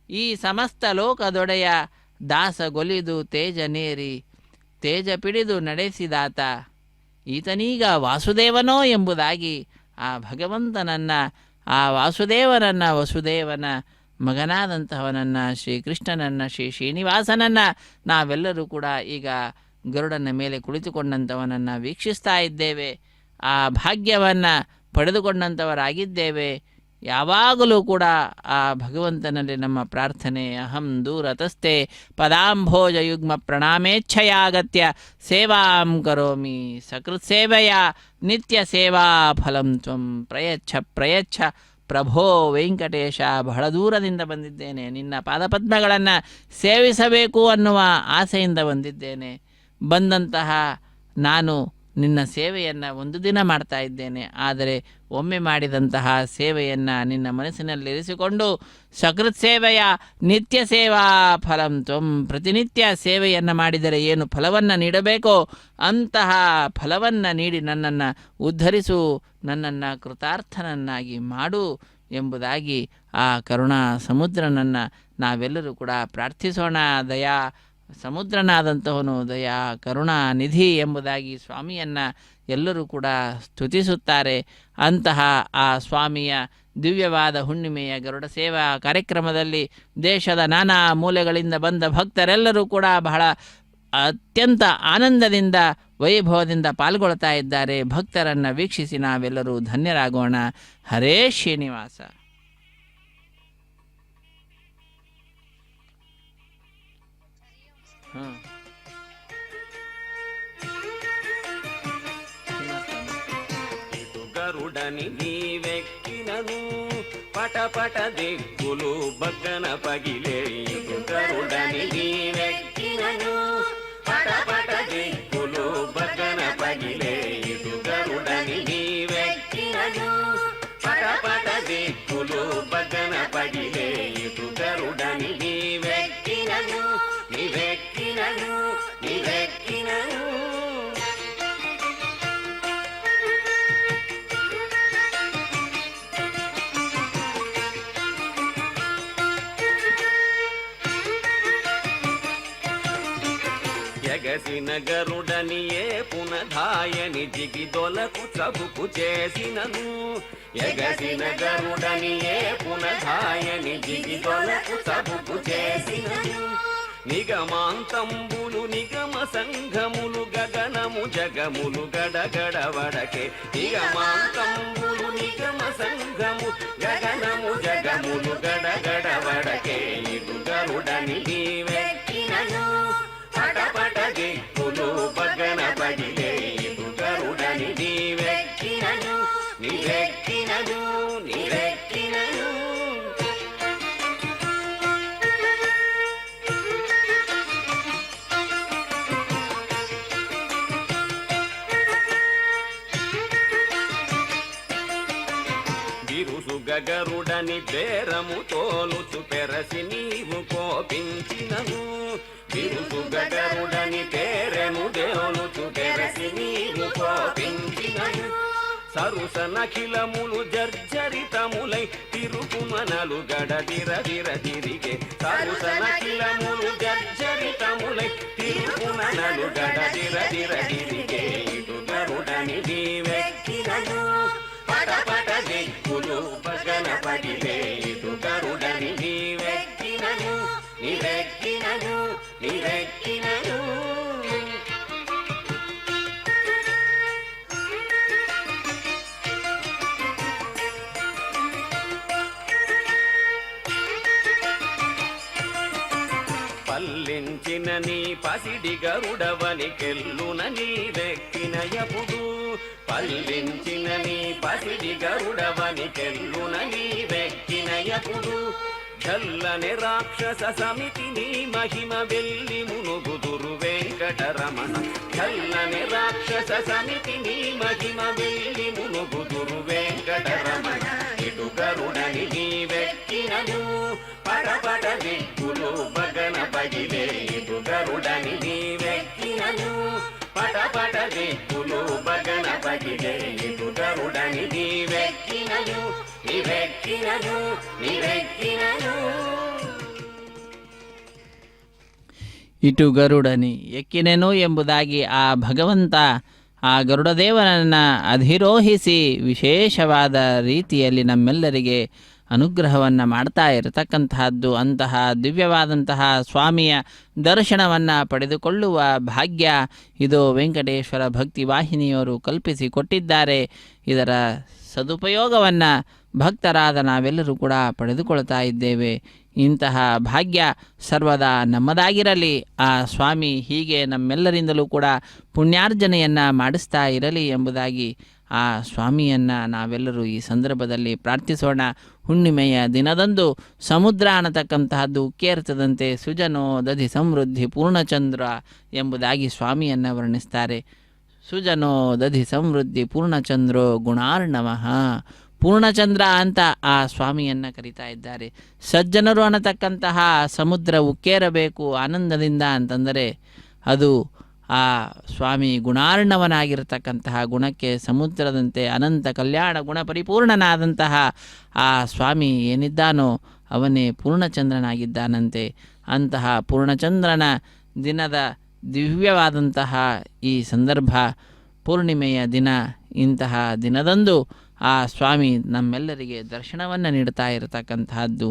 ಈ ಸಮಸ್ತ ಲೋಕದೊಡೆಯ. ದಾಸಗೊಲಿದು ತೇಜನೇರಿ ತೇಜ ಪಿಡಿದು ನಡೆಸಿದಾತ, ಈತನೀಗ ವಾಸುದೇವನೋ ಎಂಬುದಾಗಿ ಆ ಭಗವಂತನನ್ನು, ಆ ವಾಸುದೇವನನ್ನು, ವಸುದೇವನ ಮಗನಾದಂತಹವನನ್ನು, ಶ್ರೀಕೃಷ್ಣನನ್ನು, ಶ್ರೀ ಶ್ರೀನಿವಾಸನನ್ನು ನಾವೆಲ್ಲರೂ ಕೂಡ ಈಗ ಗರುಡನ ಮೇಲೆ ಕುಳಿತುಕೊಂಡಂಥವನನ್ನು ವೀಕ್ಷಿಸ್ತಾ ಇದ್ದೇವೆ. ಆ ಭಾಗ್ಯವನ್ನು ಪಡೆದುಕೊಂಡಂಥವರಾಗಿದ್ದೇವೆ. ಯಾವಾಗಲೂ ಕೂಡ ಆ ಭಗವಂತನಲ್ಲಿ ನಮ್ಮ ಪ್ರಾರ್ಥನೆ. ಅಹಂ ದೂರತಸ್ತೆ ಪದಾಂಭೋಜ ಯುಗ್ಮ ಪ್ರಣಾಮೇಚ್ಛಯಾಗತ್ಯ ಸೇವಾಂ ಕರೋಮಿ ಸಕೃತ್ ಸೇವೆಯ ನಿತ್ಯ ಸೇವಾ ಫಲಂ ತ್ವಂ ಪ್ರಯಚ್ಛ ಪ್ರಯಚ್ಛ ಪ್ರಭೋ ವೆಂಕಟೇಶ. ಬಹಳ ದೂರದಿಂದ ಬಂದಿದ್ದೇನೆ, ನಿನ್ನ ಪಾದಪದ್ಮಗಳನ್ನು ಸೇವಿಸಬೇಕು ಅನ್ನುವ ಆಸೆಯಿಂದ ಬಂದಿದ್ದೇನೆ. ಬಂದಂತಹ ನಾನು ನಿನ್ನ ಸೇವೆಯನ್ನು ಒಂದು ದಿನ ಮಾಡ್ತಾ ಇದ್ದೇನೆ, ಆದರೆ ಒಮ್ಮೆ ಮಾಡಿದಂತಹ ಸೇವೆಯನ್ನು ನಿನ್ನ ಮನಸ್ಸಿನಲ್ಲಿರಿಸಿಕೊಂಡು ಸಕೃತ್ ಸೇವೆಯ ನಿತ್ಯ ಸೇವಾ ಫಲಂ ತ್ವಂ, ಪ್ರತಿನಿತ್ಯ ಸೇವೆಯನ್ನು ಮಾಡಿದರೆ ಏನು ಫಲವನ್ನು ನೀಡಬೇಕೋ ಅಂತಹ ಫಲವನ್ನು ನೀಡಿ ನನ್ನನ್ನು ಉದ್ಧರಿಸು, ನನ್ನನ್ನು ಕೃತಾರ್ಥನನ್ನಾಗಿ ಮಾಡು ಎಂಬುದಾಗಿ ಆ ಕರುಣಾ ಸಮುದ್ರನನ್ನು ನಾವೆಲ್ಲರೂ ಕೂಡ ಪ್ರಾರ್ಥಿಸೋಣ. ದಯಾ ಸಮುದ್ರನಾದಂತಹವನು ದಯಾ ಕರುಣಾ ನಿಧಿ ಎಂಬುದಾಗಿ ಸ್ವಾಮಿಯನ್ನು ಎಲ್ಲರೂ ಕೂಡ ಸ್ತುತಿಸುತ್ತಾರೆ. ಅಂತಹ ಆ ಸ್ವಾಮಿಯ ದಿವ್ಯವಾದ ಹುಣ್ಣಿಮೆಯ ಗರುಡ ಸೇವಾ ಕಾರ್ಯಕ್ರಮದಲ್ಲಿ ದೇಶದ ನಾನಾ ಮೂಲೆಗಳಿಂದ ಬಂದ ಭಕ್ತರೆಲ್ಲರೂ ಕೂಡ ಬಹಳ ಅತ್ಯಂತ ಆನಂದದಿಂದ ವೈಭವದಿಂದ ಪಾಲ್ಗೊಳ್ತಾ ಇದ್ದಾರೆ. ಭಕ್ತರನ್ನು ವೀಕ್ಷಿಸಿ ನಾವೆಲ್ಲರೂ ಧನ್ಯರಾಗೋಣ. ಹರೇ ಶ್ರೀನಿವಾಸ. ಇದು ಗರುಡನಿ ನೀವೆಕ್ಕಿನನು ಪಟಪಟ ದಿಕ್ಕುಲು ಬಗ್ಗನ ಪಗಿಲೆ. ಇದು ಗರುಡನಿ ನೀವೆಕ್ಕಿನನು ಪಟಪಟ ದಿಕ್ಕುಲು ಬಗ್ಗನ ಪಗಿಲೆ. ಇದು ಗರುಡನಿ ನೀವೆಕ್ಕಿನನು ಪಟಪಟ ದಿಕ್ಕುಲು ಬಗ್ಗನ ಪಗಿಲೆ. ಇದು ಗರುಡನಿ ನೀವೆಕ್ಕಿನನು ನೀವೆಕ್ಕಿನನು ನೀವೆಕ್ಕಿನನು. ఎగసిన గరుడనియే పునధాయని జిగిదొలకు చబుకు చేసినను. ఎగసిన గరుడనియే పునధాయని జిగిదొలకు చబుకు చేసినను. నిగమాంతంబులు నిగమ సంఘములు గగనము జగములు గడగడవడకే. నిగమాంతంబులు నిగమ సంఘము గగనము జగములు గడగడవడకే. ఇటు గరుడని నీవెక్కినను పటపట దిక్కులు బగన పగిలే. ఇటు గరుడని నీవెక్కినను నీవెక్కినను నీవెక్కినను. గరుడని బేరము తోలుచు పెరసి నీవు కోపించినను. బిరుసుగ గరుడని పేరెము తోలుచు పెరసి నీవు కోపించినను. సరుస నఖిలములు జర్జరితములై తిరుగుమనలు గడదిరదిర తిరిగే. సరుస నఖిలములు జర్జరితములై తిరుగుమనలు గడదిరదిర తిరిగే. ఇటు గరుడని నీవెక్కినను పటపట దిక్కులు బగన పగిలే. ఇటు గరుడని నీవెక్కినను నీవెక్కినను నీవెక్కినను. పల్లించిన నీ పసిడి గరుడవని కెల్లున నీ వెక్కినయపుడు పల్లించిన నీ పసిడి గరుడవని కెల్లున నీ వెక్కినయపుడు చల్లని రాక్షస సమితి నీ మహిమ వెళ్ళి మునుగుదురు వెంకటరమణ చల్లని రాక్షస సమితి నీ మహిమ వెళ్ళి మునుగుదురు వెంకటరమణ ఇటు గరుడని నీ వెక్కినను పడపడ దిక్కులు బగన పగిలే ఇటు గరుడని నీ వెక్కినను పడపడ దిక్కులు బగన పగిలే ఇటు గరుడని నీ వెక్కినను నీ వెక్కినను నీ వెక్కినను ಇಟು ಗರುಡನಿ ಎಕ್ಕಿನೆನು ಎಂಬುದಾಗಿ ಆ ಭಗವಂತ ಆ ಗರುಡದೇವನನ್ನು ಅಧಿರೋಹಿಸಿ ವಿಶೇಷವಾದ ರೀತಿಯಲ್ಲಿ ನಮ್ಮೆಲ್ಲರಿಗೆ ಅನುಗ್ರಹವನ್ನು ಮಾಡ್ತಾ ಇರತಕ್ಕಂತಹದ್ದು. ಅಂತಹ ದಿವ್ಯವಾದಂತಹ ಸ್ವಾಮಿಯ ದರ್ಶನವನ್ನು ಪಡೆದುಕೊಳ್ಳುವ ಭಾಗ್ಯ ಇದು ವೆಂಕಟೇಶ್ವರ ಭಕ್ತಿ ವಾಹಿನಿಯವರು ಕಲ್ಪಿಸಿಕೊಟ್ಟಿದ್ದಾರೆ. ಇದರ ಸದುಪಯೋಗವನ್ನು ಭಕ್ತರಾದ ನಾವೆಲ್ಲರೂ ಕೂಡ ಪಡೆದುಕೊಳ್ತಾ ಇದ್ದೇವೆ. ಇಂತಹ ಭಾಗ್ಯ ಸರ್ವದಾ ನಮ್ಮದಾಗಿರಲಿ. ಆ ಸ್ವಾಮಿ ಹೀಗೆ ನಮ್ಮೆಲ್ಲರಿಂದಲೂ ಕೂಡ ಪುಣ್ಯಾರ್ಜನೆಯನ್ನು ಮಾಡಿಸ್ತಾ ಇರಲಿ ಎಂಬುದಾಗಿ ಆ ಸ್ವಾಮಿಯನ್ನು ನಾವೆಲ್ಲರೂ ಈ ಸಂದರ್ಭದಲ್ಲಿ ಪ್ರಾರ್ಥಿಸೋಣ. ಹುಣ್ಣಿಮೆಯ ದಿನದಂದು ಸಮುದ್ರ ಅನ್ನತಕ್ಕಂತಹದ್ದು ಉಕ್ಕೇರ್ತದಂತೆ ಸುಜನೋ ದಧಿ ಸಮೃದ್ಧಿ ಪೂರ್ಣಚಂದ್ರ ಎಂಬುದಾಗಿ ಸ್ವಾಮಿಯನ್ನು ವರ್ಣಿಸ್ತಾರೆ. ಸುಜನೋ ದಧಿ ಸಮೃದ್ಧಿ ಪೂರ್ಣಚಂದ್ರೋ ಗುಣಾರ್ಣವಃ. ಪೂರ್ಣಚಂದ್ರ ಅಂತ ಆ ಸ್ವಾಮಿಯನ್ನು ಕರೀತಾ ಇದ್ದಾರೆ. ಸಜ್ಜನರು ಅನ್ನತಕ್ಕಂತಹ ಸಮುದ್ರ ಉಕ್ಕೇರಬೇಕು ಆನಂದದಿಂದ ಅಂತಂದರೆ ಅದು ಆ ಸ್ವಾಮಿ ಗುಣಾರ್ಣವನಾಗಿರತಕ್ಕಂತಹ ಗುಣಕ್ಕೆ ಸಮುದ್ರದಂತೆ ಅನಂತ ಕಲ್ಯಾಣ ಗುಣ ಪರಿಪೂರ್ಣನಾದಂತಹ ಆ ಸ್ವಾಮಿ ಏನಿದ್ದಾನೋ ಅವನೇ ಪೂರ್ಣಚಂದ್ರನಾಗಿದ್ದಾನಂತೆ. ಅಂತಹ ಪೂರ್ಣಚಂದ್ರನ ದಿನದ ದಿವ್ಯವಾದಂತಹ ಈ ಸಂದರ್ಭ ಪೂರ್ಣಿಮೆಯ ದಿನ. ಇಂತಹ ದಿನದಂದು ಆ ಸ್ವಾಮಿ ನಮ್ಮೆಲ್ಲರಿಗೆ ದರ್ಶನವನ್ನು ನೀಡ್ತಾ ಇರತಕ್ಕಂತಹದ್ದು.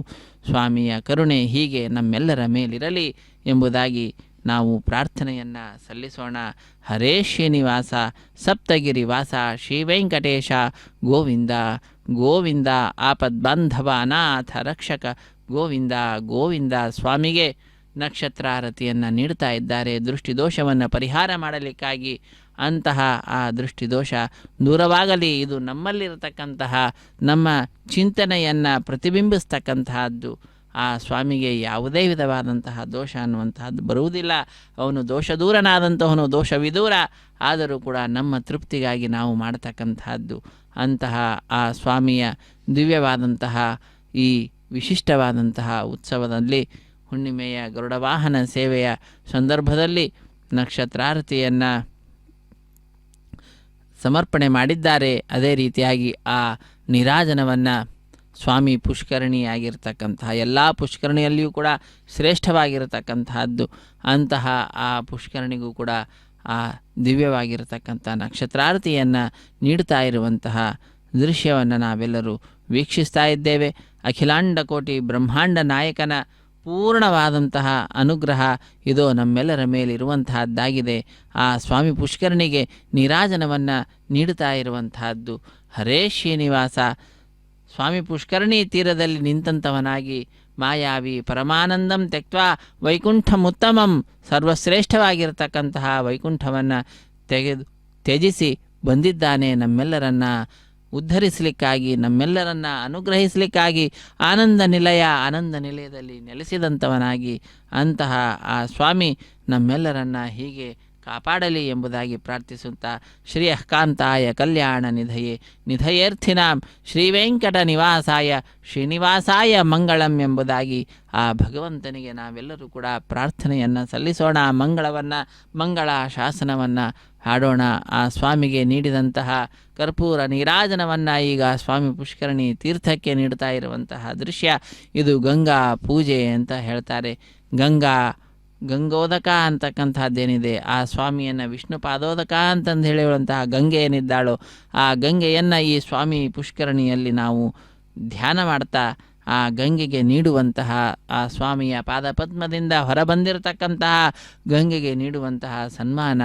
ಸ್ವಾಮಿಯ ಕರುಣೆ ಹೀಗೆ ನಮ್ಮೆಲ್ಲರ ಮೇಲಿರಲಿ ಎಂಬುದಾಗಿ ನಾವು ಪ್ರಾರ್ಥನೆಯನ್ನು ಸಲ್ಲಿಸೋಣ. ಹರೇ ಶ್ರೀನಿವಾಸ ಸಪ್ತಗಿರಿ ವಾಸ ಶ್ರೀ ವೆಂಕಟೇಶ ಗೋವಿಂದ ಗೋವಿಂದ. ಆಪದ್ಬಾಂಧವ ಅನಾಥ ರಕ್ಷಕ ಗೋವಿಂದ ಗೋವಿಂದ. ಸ್ವಾಮಿಗೆ ನಕ್ಷತ್ರಾರತಿಯನ್ನು ನೀಡ್ತಾ ಇದ್ದಾರೆ ದೃಷ್ಟಿದೋಷವನ್ನು ಪರಿಹಾರ ಮಾಡಲಿಕ್ಕಾಗಿ. ಅಂತಹ ಆ ದೃಷ್ಟಿದೋಷ ದೂರವಾಗಲಿ. ಇದು ನಮ್ಮಲ್ಲಿರತಕ್ಕಂತಹ ನಮ್ಮ ಚಿಂತನೆಯನ್ನು ಪ್ರತಿಬಿಂಬಿಸ್ತಕ್ಕಂತಹದ್ದು. ಆ ಸ್ವಾಮಿಗೆ ಯಾವುದೇ ವಿಧವಾದಂತಹ ದೋಷ ಅನ್ನುವಂತಹದ್ದು ಬರುವುದಿಲ್ಲ. ಅವನು ದೋಷ ದೂರನಾದಂತಹವನು, ದೋಷವಿದೂರ. ಆದರೂ ಕೂಡ ನಮ್ಮ ತೃಪ್ತಿಗಾಗಿ ನಾವು ಮಾಡತಕ್ಕಂತಹದ್ದು. ಅಂತಹ ಆ ಸ್ವಾಮಿಯ ದಿವ್ಯವಾದಂತಹ ಈ ವಿಶಿಷ್ಟವಾದಂತಹ ಉತ್ಸವದಲ್ಲಿ ಹುಣ್ಣಿಮೆಯ ಗರುಡ ವಾಹನ ಸೇವೆಯ ಸಂದರ್ಭದಲ್ಲಿ ನಕ್ಷತ್ರಾರತಿಯನ್ನು ಸಮರ್ಪಣೆ ಮಾಡಿದ್ದಾರೆ. ಅದೇ ರೀತಿಯಾಗಿ ಆ ನೀರಾಜನವನ್ನು ಸ್ವಾಮಿ ಪುಷ್ಕರಣಿಯಾಗಿರ್ತಕ್ಕಂತಹ ಎಲ್ಲ ಪುಷ್ಕರಣಿಯಲ್ಲಿಯೂ ಕೂಡ ಶ್ರೇಷ್ಠವಾಗಿರತಕ್ಕಂತಹದ್ದು. ಅಂತಹ ಆ ಪುಷ್ಕರಣಿಗೂ ಕೂಡ ಆ ದಿವ್ಯವಾಗಿರತಕ್ಕಂಥ ನಕ್ಷತ್ರಾರತಿಯನ್ನು ನೀಡ್ತಾ ಇರುವಂತಹ ದೃಶ್ಯವನ್ನು ನಾವೆಲ್ಲರೂ ವೀಕ್ಷಿಸ್ತಾ ಇದ್ದೇವೆ. ಅಖಿಲಾಂಡ ಕೋಟಿ ಬ್ರಹ್ಮಾಂಡ ನಾಯಕನ ಪೂರ್ಣವಾದಂತಹ ಅನುಗ್ರಹ ಇದು ನಮ್ಮೆಲ್ಲರ ಮೇಲಿರುವಂತಹದ್ದಾಗಿದೆ. ಆ ಸ್ವಾಮಿ ಪುಷ್ಕರಣಿಗೆ ನೀರಾಜನವನ್ನು ನೀಡುತ್ತಾ ಇರುವಂತಹದ್ದು. ಹರೇ ಶ್ರೀನಿವಾಸ. ಸ್ವಾಮಿ ಪುಷ್ಕರಣಿ ತೀರದಲ್ಲಿ ನಿಂತಂಥವನಾಗಿ ಮಾಯಾವಿ ಪರಮಾನಂದಂ ತ್ಯಕ್ವಾ ವೈಕುಂಠಮುತ್ತಮಂ, ಸರ್ವಶ್ರೇಷ್ಠವಾಗಿರತಕ್ಕಂತಹ ವೈಕುಂಠವನ್ನು ತ್ಯಜಿಸಿ ಬಂದಿದ್ದಾನೆ ನಮ್ಮೆಲ್ಲರನ್ನು ಉದ್ಧರಿಸಲಿಕ್ಕಾಗಿ, ನಮ್ಮೆಲ್ಲರನ್ನ ಅನುಗ್ರಹಿಸಲಿಕ್ಕಾಗಿ. ಆನಂದ ನಿಲಯದಲ್ಲಿ ನೆಲೆಸಿದಂಥವನಾಗಿ ಅಂತಹ ಆ ಸ್ವಾಮಿ ನಮ್ಮೆಲ್ಲರನ್ನ ಹೀಗೆ ಕಾಪಾಡಲಿ ಎಂಬುದಾಗಿ ಪ್ರಾರ್ಥಿಸುತ್ತಾ ಶ್ರೀಯಃಕಾಂತಾಯ ಕಲ್ಯಾಣ ನಿಧಯೇ ನಿಧಯೇರ್ಥಿನಾಂ ಶ್ರೀವೆಂಕಟ ನಿವಾಸಾಯ ಶ್ರೀನಿವಾಸಾಯ ಮಂಗಳಂ ಎಂಬುದಾಗಿ ಆ ಭಗವಂತನಿಗೆ ನಾವೆಲ್ಲರೂ ಕೂಡ ಪ್ರಾರ್ಥನೆಯನ್ನು ಸಲ್ಲಿಸೋಣ. ಮಂಗಳ ಶಾಸನವನ್ನು ಹಾಡೋಣ. ಆ ಸ್ವಾಮಿಗೆ ನೀಡಿದಂತಹ ಕರ್ಪೂರ ನೀರಾಜನವನ್ನು ಈಗ ಸ್ವಾಮಿ ಪುಷ್ಕರಣಿ ತೀರ್ಥಕ್ಕೆ ನೀಡ್ತಾ ಇರುವಂತಹ ದೃಶ್ಯ ಇದು ಗಂಗಾ ಪೂಜೆ ಅಂತ ಹೇಳ್ತಾರೆ. ಗಂಗೋದಕ ಅಂತಕ್ಕಂಥದ್ದೇನಿದೆ, ಆ ಸ್ವಾಮಿಯನ್ನು ವಿಷ್ಣು ಪಾದೋದಕ ಅಂತಂದು ಹೇಳುವಂತಹ ಗಂಗೆ ಏನಿದ್ದಾಳೋ ಆ ಗಂಗೆಯನ್ನು ಈ ಸ್ವಾಮಿ ಪುಷ್ಕರಣಿಯಲ್ಲಿ ನಾವು ಧ್ಯಾನ ಮಾಡ್ತಾ ಆ ಗಂಗೆಗೆ ನೀಡುವಂತಹ, ಆ ಸ್ವಾಮಿಯ ಪಾದಪದ್ಮದಿಂದ ಹೊರಬಂದಿರತಕ್ಕಂತಹ ಗಂಗೆಗೆ ನೀಡುವಂತಹ ಸನ್ಮಾನ,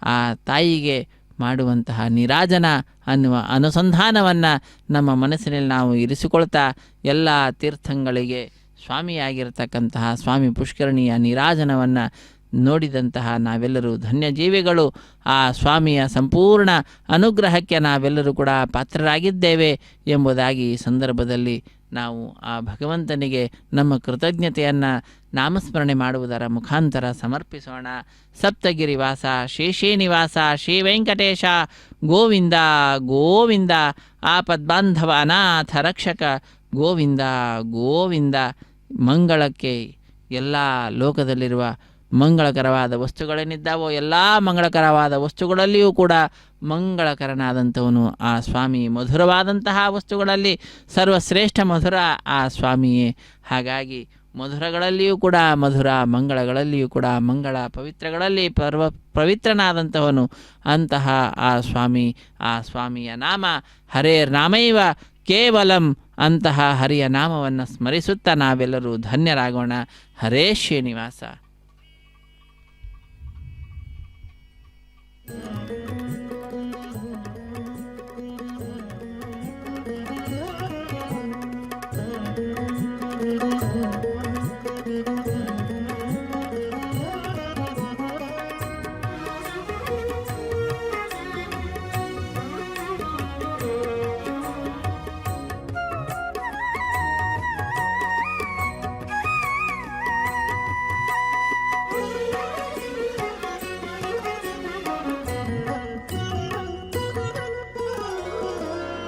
ಆ ತಾಯಿಗೆ ಮಾಡುವಂತಹ ನೀರಾಜನ ಅನ್ನುವ ಅನುಸಂಧಾನವನ್ನು ನಮ್ಮ ಮನಸ್ಸಿನಲ್ಲಿ ನಾವು ಇರಿಸಿಕೊಳ್ತಾ ಎಲ್ಲ ತೀರ್ಥಗಳಿಗೆ ಸ್ವಾಮಿಯಾಗಿರ್ತಕ್ಕಂತಹ ಸ್ವಾಮಿ ಪುಷ್ಕರಣಿಯ ನೀರಾಜನವನ್ನು ನೋಡಿದಂತಹ ನಾವೆಲ್ಲರೂ ಧನ್ಯಜೀವಿಗಳು. ಆ ಸ್ವಾಮಿಯ ಸಂಪೂರ್ಣ ಅನುಗ್ರಹಕ್ಕೆ ನಾವೆಲ್ಲರೂ ಕೂಡ ಪಾತ್ರರಾಗಿದ್ದೇವೆ ಎಂಬುದಾಗಿ ಈ ಸಂದರ್ಭದಲ್ಲಿ ನಾವು ಆ ಭಗವಂತನಿಗೆ ನಮ್ಮ ಕೃತಜ್ಞತೆಯನ್ನು ನಾಮಸ್ಮರಣೆ ಮಾಡುವುದರ ಮುಖಾಂತರ ಸಮರ್ಪಿಸೋಣ. ಸಪ್ತಗಿರಿವಾಸ ಶೇಷೇನಿವಾಸ ಶ್ರೀ ವೆಂಕಟೇಶ ಗೋವಿಂದ ಗೋವಿಂದ. ಆಪದ್ಬಾಂಧವ ಅನಾಥ ರಕ್ಷಕ ಗೋವಿಂದ ಗೋವಿಂದ. ಮಂಗಳಕ್ಕೆ ಎಲ್ಲ ಲೋಕದಲ್ಲಿರುವ ಮಂಗಳಕರವಾದ ವಸ್ತುಗಳೇನಿದ್ದಾವೋ ಎಲ್ಲ ಮಂಗಳಕರವಾದ ವಸ್ತುಗಳಲ್ಲಿಯೂ ಕೂಡ ಮಂಗಳಕರನಾದಂಥವನು ಆ ಸ್ವಾಮಿ. ಮಧುರವಾದಂತಹ ವಸ್ತುಗಳಲ್ಲಿ ಸರ್ವಶ್ರೇಷ್ಠ ಮಧುರ ಆ ಸ್ವಾಮಿಯೇ. ಹಾಗಾಗಿ ಮಧುರಗಳಲ್ಲಿಯೂ ಕೂಡ ಮಧುರ, ಮಂಗಳಗಳಲ್ಲಿಯೂ ಕೂಡ ಮಂಗಳ, ಪವಿತ್ರಗಳಲ್ಲಿ ಪವಿತ್ರನಾದಂಥವನು ಅಂತಹ ಆ ಸ್ವಾಮಿ. ಆ ಸ್ವಾಮಿಯ ನಾಮ ಹರೇರ್ ನಾಮೈವ ಕೇವಲಂ. ಅಂತಹ ಹರಿಯ ನಾಮವನ್ನು ಸ್ಮರಿಸುತ್ತಾ ನಾವೆಲ್ಲರೂ ಧನ್ಯರಾಗೋಣ. ಹರೇ ಶ್ರೀನಿವಾಸ.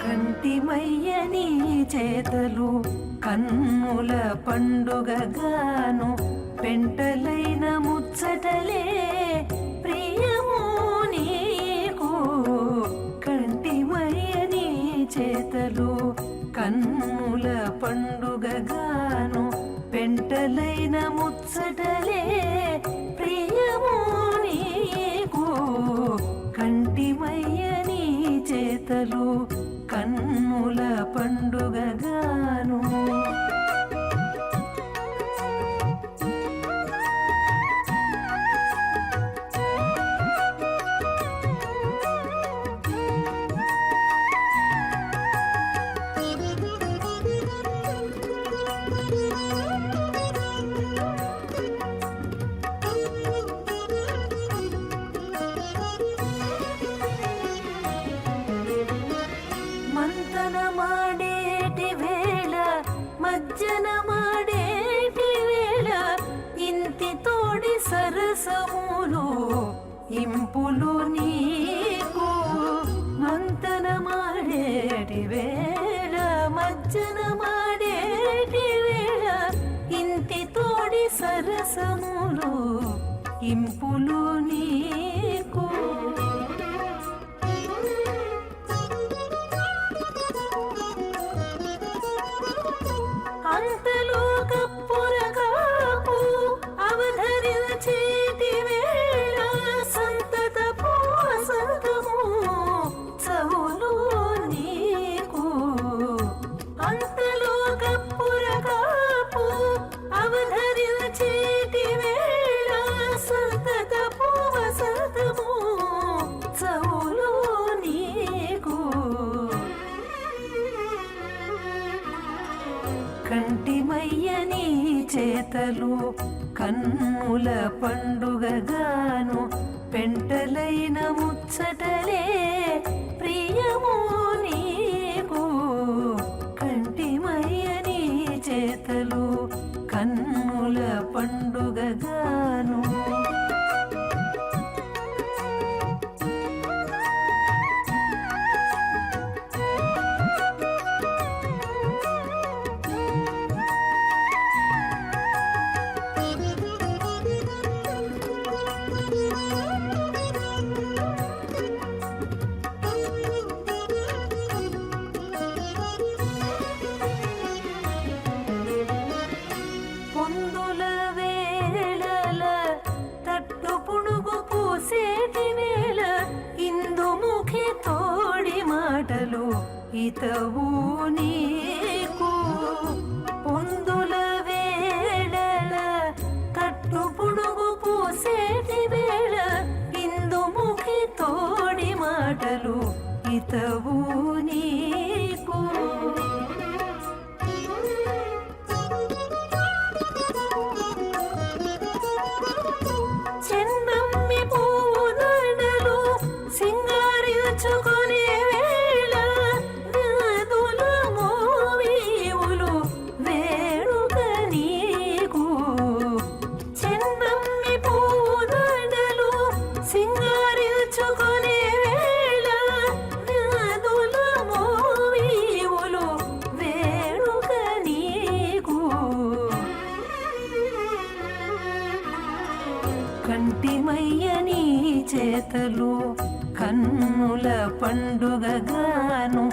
కంటిమయ్యని చేతలు కన్నుల పండుగగాను పెంటలైన ముచ్చటలే ప్రియము నీకు. కంటిమయ్యని చేతలు కన్నుల పండుగగాను పెంటలైన ముచ్చటలే ప్రియము నీకు. కంటిమయ్యని చేతలు కన్నుల పండుగగాను. ಮಂಥನ ಮಾಡೇಟಿ ವೇಳ ಮಜ್ಜನ ಮಾಡೇಟಿ ವೇಳ ఇంతి తోడి సరసములు ఇంపులు నీకు. మంతన మాడేటి వేళ మజ్జన మాడేటి వేళ ఇంతి తోడి సరసములు ఇంపులు నీకు. అంతలో కప్పురగాపు అవధరించేటి వేళ సంతతపు వసంతము చవులు నీకు. అంతలో కప్పురగాపు అవధరించేటి వేళ సంతతపు వసంతము చవులు నీకు. కంటిమయ్యని చేతలు కన్నుల పండుగగాను పెంటలైన ముచ్చటలే ప్రియము నీకు. కంటిమయ్యని చేతలు కన్నుల పండుగగాను. పొందుల వేళల తట్టు పుడుగు పూసేటి వేళ ఇందుముఖి తోడి మాటలు ఇతవు నీకు. పొందుల వేళల తట్టు పుడుగు పూసేటి వేళ ఇందుముఖి తోడి మాటలు ఇతవు నీకు. కంటిమయ్యని చేతలు కన్నుల పండుగగాను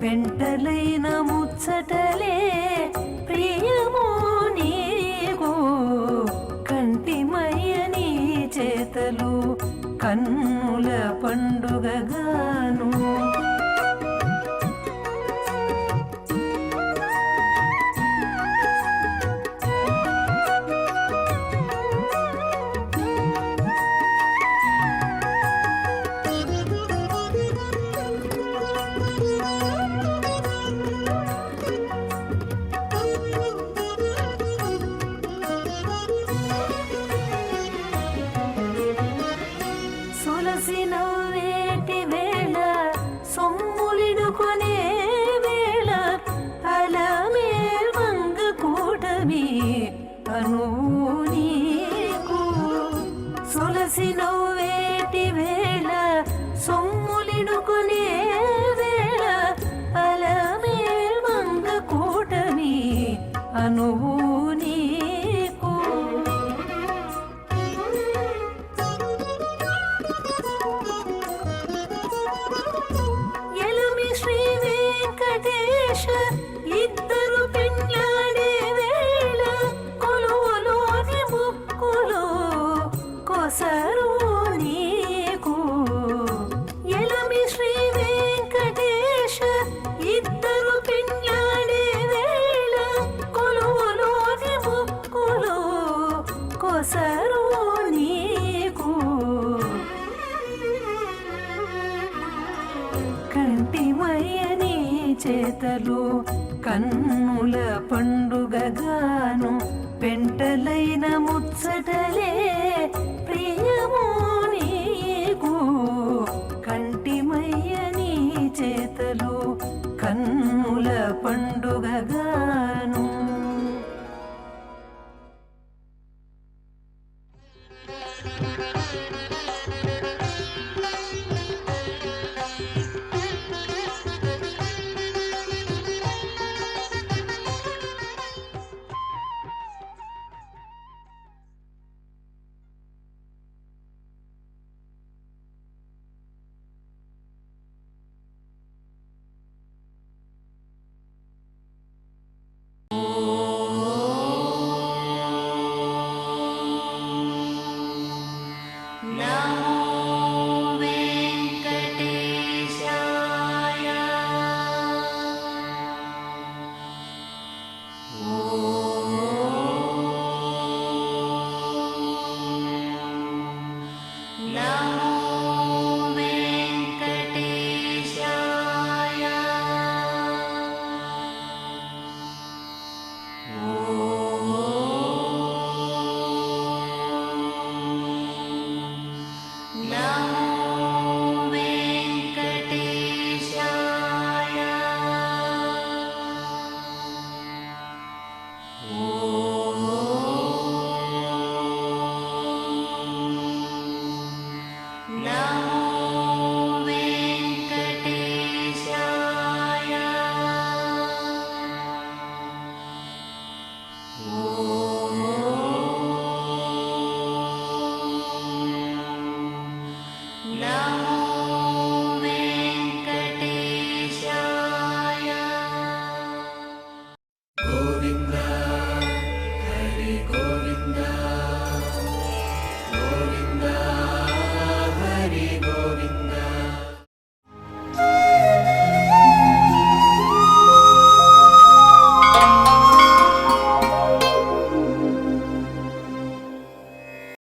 పెంటలైన ముచ్చటలే ప్రియమో నీకు కంటిమయ్యని చేతలు కన్నుల పండుగగాను వేటి వేళ సొమ్ములిడుకొనే వేళ అలమేల్ మంగ కూటమి అనువు నీకు సొలసిన వేటి వేళ సొమ్ములిడుకొనే వేళ అలమేల్ మంగ కూటమి అనువు నీకు ఇద్దరు పెళ్ళాడే వేళ కొలువులోని ముక్కులో కొసరు నీకు ఎలమి శ్రీ వెంకటేశ ఇద్దరు పెళ్ళాడే వేళ కొలువులోని ముక్కులో కొసరు నీకు కంటిమయ్యని చేతలు కన్నుల పండుగగాను పెంటలైన ముచ్చటలే ప్రియమో నీకు కంటిమయ్యని చేతలు కన్నుల పండుగగాను